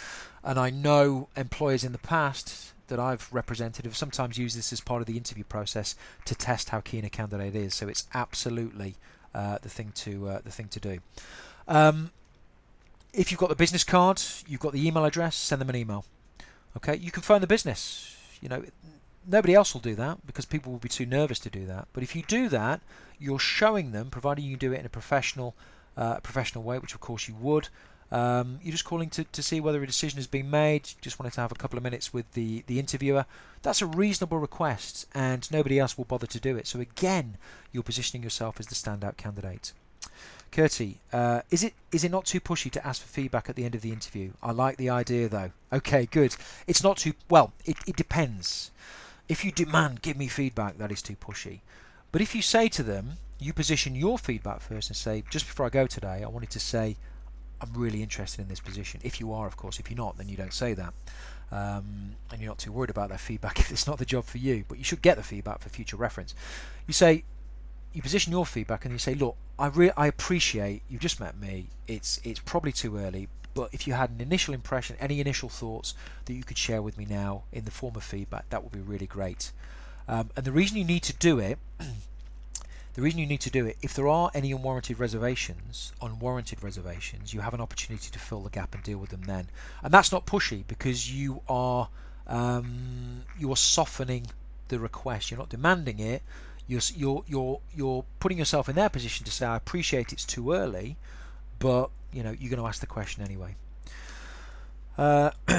And I know employers in the past that I've represented have sometimes used this as part of the interview process to test how keen a candidate is. So it's absolutely the thing to do. If you've got the business card, you've got the email address, send them an email. Okay, you can phone the business. Nobody else will do that because people will be too nervous to do that. But if you do that, you're showing them, providing you do it in a professional way, which of course you would. You're just calling to see whether a decision has been made. Just wanted to have a couple of minutes with the interviewer. That's a reasonable request, and nobody else will bother to do it. So again, you're positioning yourself as the standout candidate. Curtie, is it not too pushy to ask for feedback at the end of the interview? I like the idea though. Okay, good. It's not too, well, it depends. If you demand, give me feedback, that is too pushy. But if you say to them, you position your feedback first and say, just before I go today, I wanted to say, I'm really interested in this position. If you are, of course. If you're not, then you don't say that. And you're not too worried about their feedback if it's not the job for you. But you should get the feedback for future reference. You position your feedback and you say, look, I appreciate you've just met me. It's probably too early, but if you had an initial impression, any initial thoughts that you could share with me now in the form of feedback, that would be really great. And the reason you need to do it, if there are any unwarranted reservations, you have an opportunity to fill the gap and deal with them then. And that's not pushy, because you are softening the request. You're not demanding it. You're putting yourself in their position to say, I appreciate it's too early, but you're going to ask the question anyway.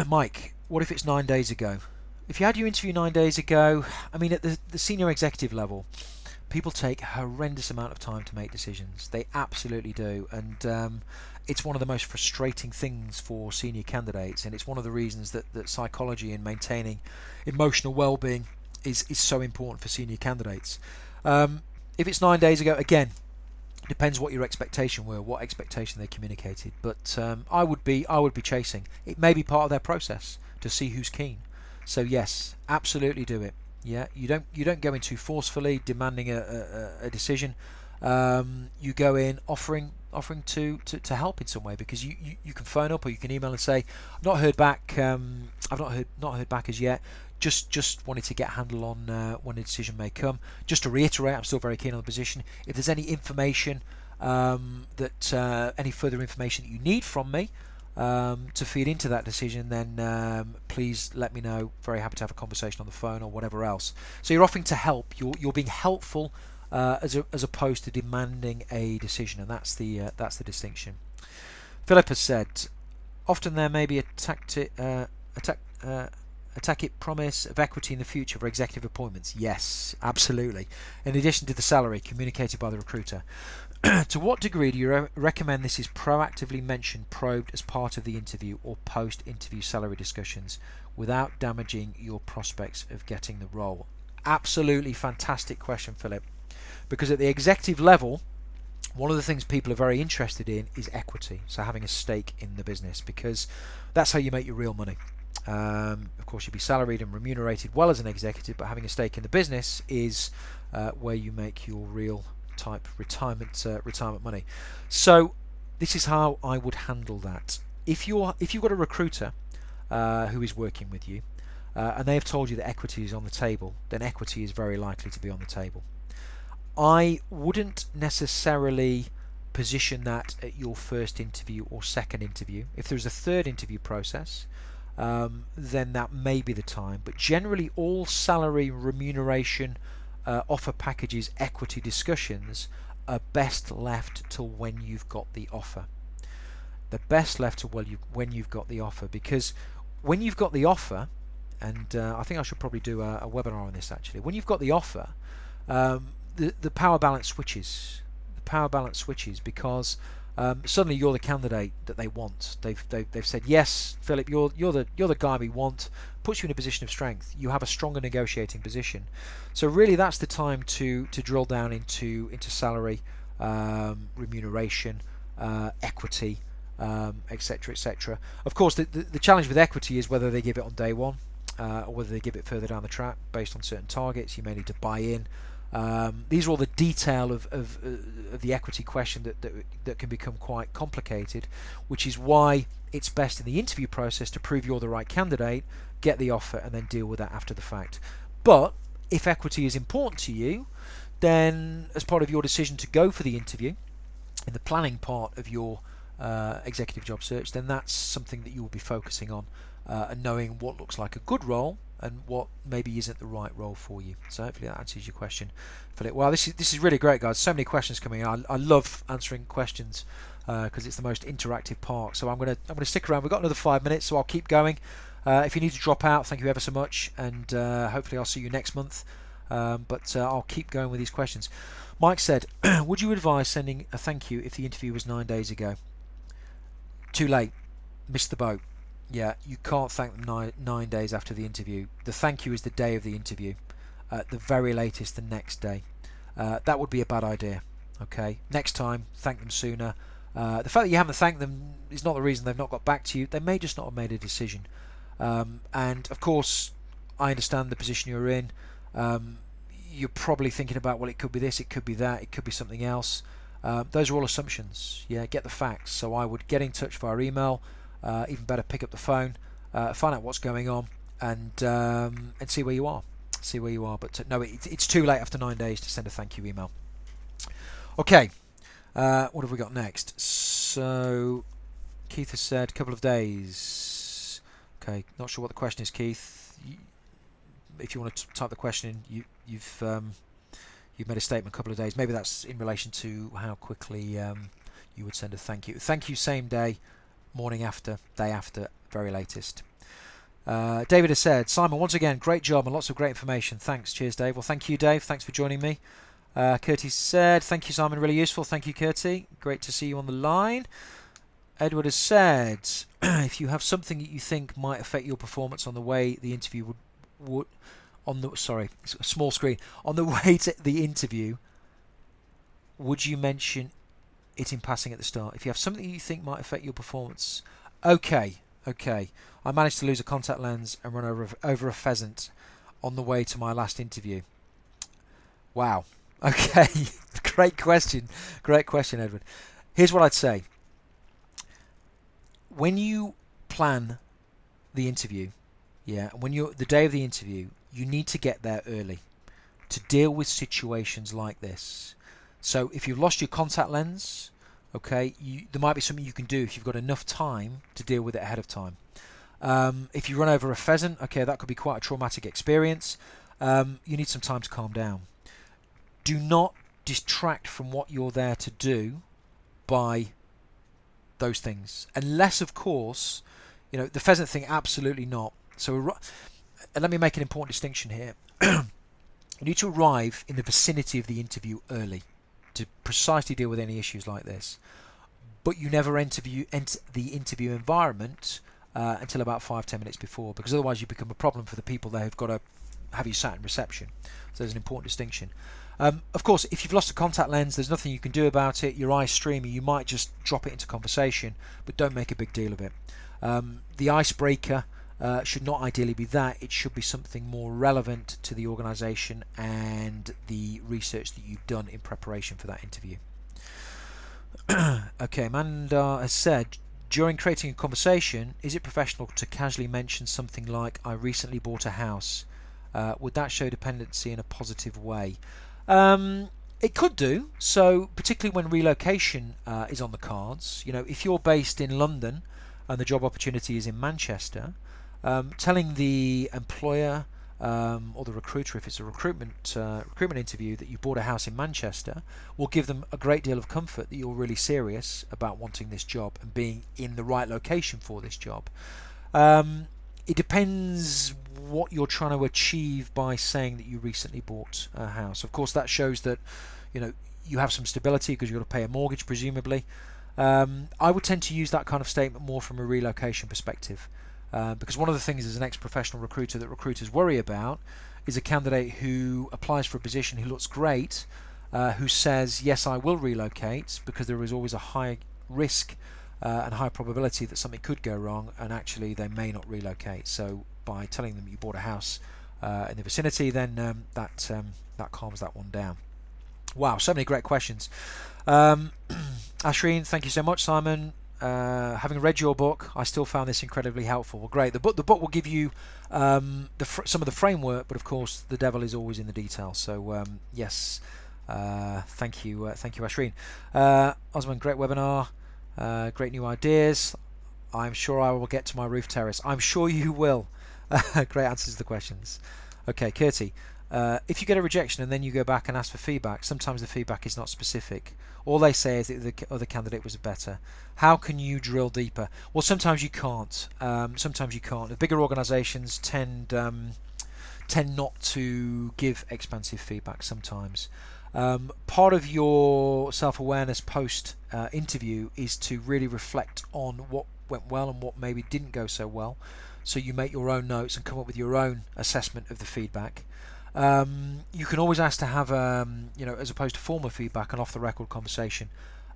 Mike, what if it's 9 days ago? If you had your interview 9 days ago, I mean, at the senior executive level, people take a horrendous amount of time to make decisions. They absolutely do, and it's one of the most frustrating things for senior candidates, and it's one of the reasons that psychology and maintaining emotional well-being is so important for senior candidates. If it's 9 days ago, again, depends what your expectation were, what expectation they communicated. But I would be chasing. It may be part of their process to see who's keen. So yes, absolutely do it. Yeah, you don't go in too forcefully, demanding a decision. You go in offering to help in some way, because you can phone up or you can email and say, I've not heard back. I've not heard back as yet. Just wanted to get a handle on when a decision may come. Just to reiterate, I'm still very keen on the position. If there's any information any further information that you need from me to feed into that decision, then please let me know. Very happy to have a conversation on the phone or whatever else. So you're offering to help. You're being helpful as opposed to demanding a decision, and that's the distinction. Philip has said, often there may be a tacit promise of equity in the future for executive appointments. Yes, absolutely. In addition to the salary communicated by the recruiter. To what degree do you recommend this is proactively mentioned, probed as part of the interview or post-interview salary discussions without damaging your prospects of getting the role? Absolutely fantastic question, Philip. Because at the executive level, One of the things people are very interested in is equity, so having a stake in the business, because that's how you make your real money. Of course, you'll be salaried and remunerated well as an executive, but having a stake in the business is where you make your real type retirement money. So this is how I would handle that. If you've got a recruiter who is working with you, and they have told you that equity is on the table, then equity is very likely to be on the table. I wouldn't necessarily position that at your first interview or second interview. If there's a third interview process, then that may be the time. But generally, all salary, remuneration, offer packages, equity discussions are best left till when you've got the offer. They're best left till when you've got the offer, because when you've got the offer, and I think I should probably do a webinar on this actually. When you've got the offer, the power balance switches. The power balance switches because suddenly you're the candidate that they want. They've said, yes, Philip, you're the guy we want. Puts you in a position of strength. You have a stronger negotiating position. So really, that's the time to drill down into salary, remuneration, equity, etc., etc. Of course, the challenge with equity is whether they give it on day one or whether they give it further down the track based on certain targets. You may need to buy in. These are all the detail of the equity question that can become quite complicated, which is why it's best in the interview process to prove you're the right candidate, get the offer, and then deal with that after the fact. But if equity is important to you, then as part of your decision to go for the interview, in the planning part of your executive job search, then that's something that you will be focusing on and knowing what looks like a good role and what maybe isn't the right role for you. So hopefully that answers your question, Philip. Well, this is really great, guys. So many questions coming in. I love answering questions because it's the most interactive part. So I'm gonna stick around. We've got another 5 minutes, so I'll keep going. If you need to drop out, thank you ever so much, and hopefully I'll see you next month. But I'll keep going with these questions. Mike said, would you advise sending a thank you if the interview was 9 days ago? Too late. Missed the boat. Yeah, you can't thank them 9 days after the interview. The thank you is the day of the interview. At the very latest, the next day. That would be a bad idea. Okay, next time, thank them sooner. The fact that you haven't thanked them is not the reason they've not got back to you. They may just not have made a decision. And of course, I understand the position you're in. You're probably thinking about, well, it could be this, it could be that, it could be something else. Those are all assumptions. Yeah, get the facts. So I would get in touch via email. Even better, pick up the phone, find out what's going on, and see where you are. But no, it's too late after 9 days to send a thank you email. Okay, what have we got next? So Keith has said a couple of days. Okay, not sure what the question is, Keith. If you want to type the question in, you've made a statement a couple of days. Maybe that's in relation to how quickly you would send a thank you. Thank you, same day, morning after, day after, very latest. David has said, Simon, once again, great job and lots of great information. Thanks. Cheers, Dave. Well, thank you, Dave. Thanks for joining me. Curtis said, thank you, Simon. Really useful. Thank you, Curtis. Great to see you on the line. Edward has said, if you have something that you think might affect your performance on the way the interview would on the small screen on the way to the interview, would you mention it in passing at the start? If you have something you think might affect your performance. Okay. I managed to lose a contact lens and run over a pheasant on the way to my last interview. Wow. Okay. Great question, Edward. Here's what I'd say. When you plan the interview, when you're the day of the interview, you need to get there early to deal with situations like this. So if you've lost your contact lens, okay, there might be something you can do if you've got enough time to deal with it ahead of time. If you run over a pheasant, okay, that could be quite a traumatic experience. You need some time to calm down. Do not distract from what you're there to do by those things, unless, of course, the pheasant thing, absolutely not. So let me make an important distinction here. You need to arrive in the vicinity of the interview early to precisely deal with any issues like this. But you never enter the interview environment until about 5-10 minutes before, because otherwise you become a problem for the people that have got to have you sat in reception. So there's an important distinction. Of course, if you've lost a contact lens, there's nothing you can do about it. Your eye's streaming, you might just drop it into conversation, but don't make a big deal of it. The icebreaker should not ideally be that. It should be something more relevant to the organisation and the research that you've done in preparation for that interview. Okay, Amanda has said, during creating a conversation, is it professional to casually mention something like, I recently bought a house? Would that show dependency in a positive way? It could do. So particularly when relocation is on the cards, if you're based in London and the job opportunity is in Manchester, telling the employer or the recruiter, if it's a recruitment interview, that you bought a house in Manchester will give them a great deal of comfort that you're really serious about wanting this job and being in the right location for this job. It depends what you're trying to achieve by saying that you recently bought a house. Of course, that shows that you have some stability because you've got to pay a mortgage, presumably. I would tend to use that kind of statement more from a relocation perspective, because one of the things as an ex-professional recruiter that recruiters worry about is a candidate who applies for a position who looks great, who says, yes, I will relocate, because there is always a high risk and high probability that something could go wrong, and actually they may not relocate. So by telling them you bought a house in the vicinity, then that calms that one down. Wow, so many great questions. Ashreen, thank you so much. Simon, having read your book, I still found this incredibly helpful. Well, great. The book will give you some of the framework, but of course the devil is always in the details. So yes, thank you, Ashreen. Osman, great webinar, great new ideas. I'm sure I will get to my roof terrace. I'm sure you will. Great answers to the questions. Okay, Curti. If you get a rejection and then you go back and ask for feedback, sometimes the feedback is not specific. All they say is that the other candidate was better. How can you drill deeper? Well, sometimes you can't. The bigger organisations tend not to give expansive feedback sometimes. Part of your self-awareness post interview is to really reflect on what went well and what maybe didn't go so well. So you make your own notes and come up with your own assessment of the feedback. You can always ask to have, as opposed to formal feedback, an off-the-record conversation,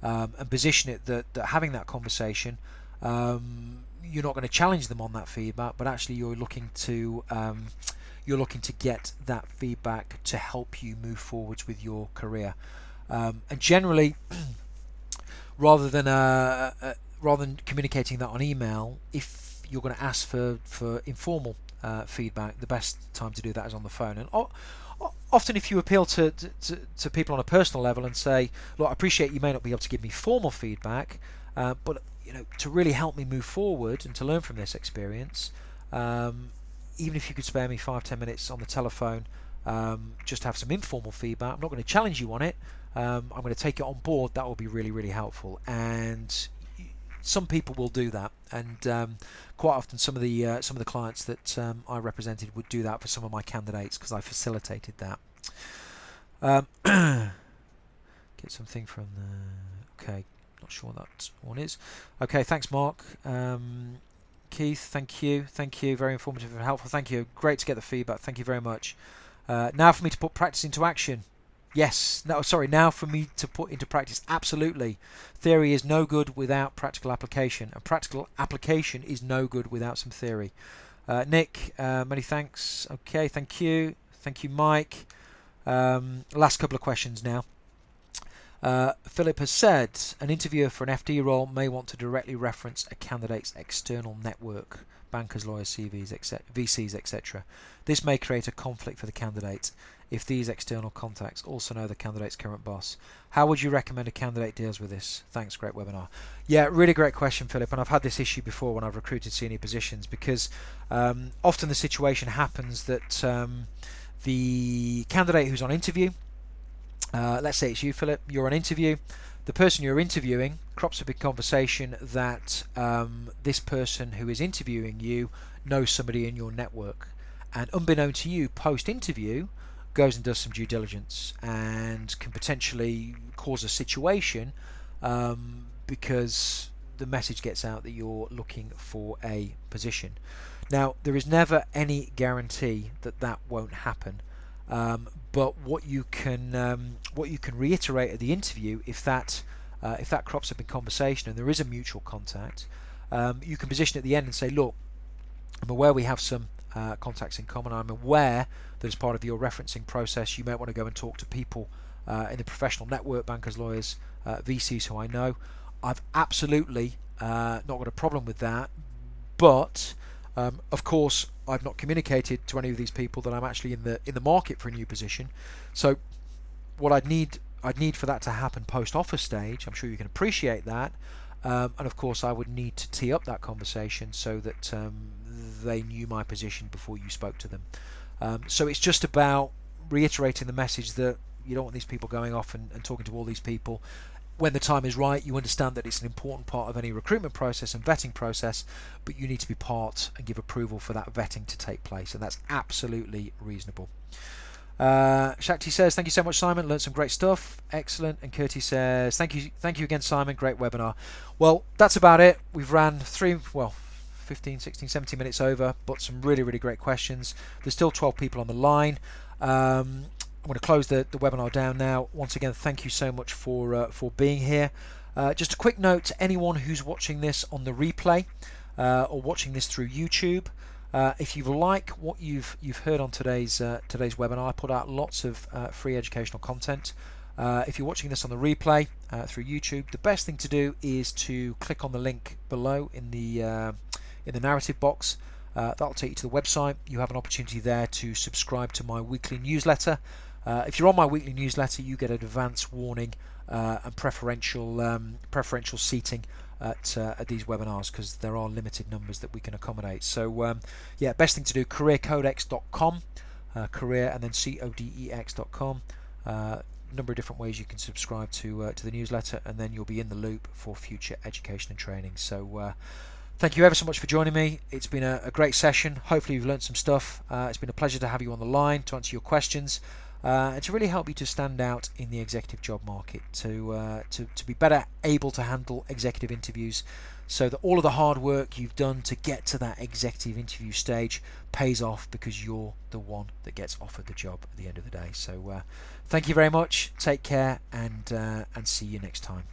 and position it that having that conversation, you're not going to challenge them on that feedback, but actually you're looking to get that feedback to help you move forwards with your career. And generally, rather than communicating that on email, if you're going to ask for informal feedback, the best time to do that is on the phone. And often if you appeal to people on a personal level and say, look, I appreciate you may not be able to give me formal feedback, but to really help me move forward and to learn from this experience, even if you could spare me 5-10 minutes on the telephone, just have some informal feedback. I'm not going to challenge you on it. I'm going to take it on board. That will be really, really helpful. And some people will do that, and quite often some of the clients that I represented would do that for some of my candidates because I facilitated that. Get something from the... Okay, not sure what that one is. Okay, thanks, Mark. Keith, thank you, very informative and helpful. Thank you, great to get the feedback. Thank you very much. Now for me to put practice into action. Yes, no, sorry, now for me to put into practice. Absolutely. Theory is no good without practical application, and practical application is no good without some theory. Nick, many thanks. Okay, thank you, Mike. Last couple of questions now. Philip has said, an interviewer for an FD role may want to directly reference a candidate's external network, bankers, lawyers, CVs, VCs, etc. This may create a conflict for the candidate if these external contacts also know the candidate's current boss. How would you recommend a candidate deals with this? Thanks, great webinar. Yeah, really great question, Philip, and I've had this issue before when I've recruited senior positions, because often the situation happens that the candidate who's on interview, let's say it's you, Philip, you're on interview, the person you're interviewing crops up in conversation that this person who is interviewing you knows somebody in your network, and unbeknown to you, post-interview, goes and does some due diligence and can potentially cause a situation because the message gets out that you're looking for a position. Now, there is never any guarantee that that won't happen, but what you can reiterate at the interview, if that crops up in conversation and there is a mutual contact, you can position at the end and say, look, I'm aware we have some contacts in common. I'm aware that as part of your referencing process you might want to go and talk to people in the professional network, bankers, lawyers, VCs who I know. I've absolutely not got a problem with that, but of course I've not communicated to any of these people that I'm actually in the market for a new position. So what I'd need for that to happen post offer stage, I'm sure you can appreciate that, and of course I would need to tee up that conversation so that they knew my position before you spoke to them. So it's just about reiterating the message that you don't want these people going off and talking to all these people. When the time is right, you understand that it's an important part of any recruitment process and vetting process, but you need to be part and give approval for that vetting to take place, and that's absolutely reasonable. Shakti says, thank you so much, Simon, learned some great stuff, excellent. And Curtis says, thank you again, Simon, great webinar. Well, that's about it. We've ran 15, 16, 17 minutes over, but some really great questions. There's still 12 people on the line. I'm going to close the webinar down now. Once again, thank you so much for being here. Just a quick note to anyone who's watching this on the replay or watching this through YouTube. If you like what you've heard on today's webinar, I put out lots of free educational content. If you're watching this on the replay through YouTube, the best thing to do is to click on the link below in the narrative box. That'll take you to the website. You have an opportunity there to subscribe to my weekly newsletter. If you're on my weekly newsletter, you get an advance warning and preferential seating at these webinars, because there are limited numbers that we can accommodate. So yeah, best thing to do, careercodex.com, career and then codex.com. Number of different ways you can subscribe to the newsletter, and then you'll be in the loop for future education and training. So thank you ever so much for joining me. It's been a great session. Hopefully you've learned some stuff. It's been a pleasure to have you on the line to answer your questions and to really help you to stand out in the executive job market, to be better able to handle executive interviews, so that all of the hard work you've done to get to that executive interview stage pays off, because you're the one that gets offered the job at the end of the day. So thank you very much. Take care, and see you next time.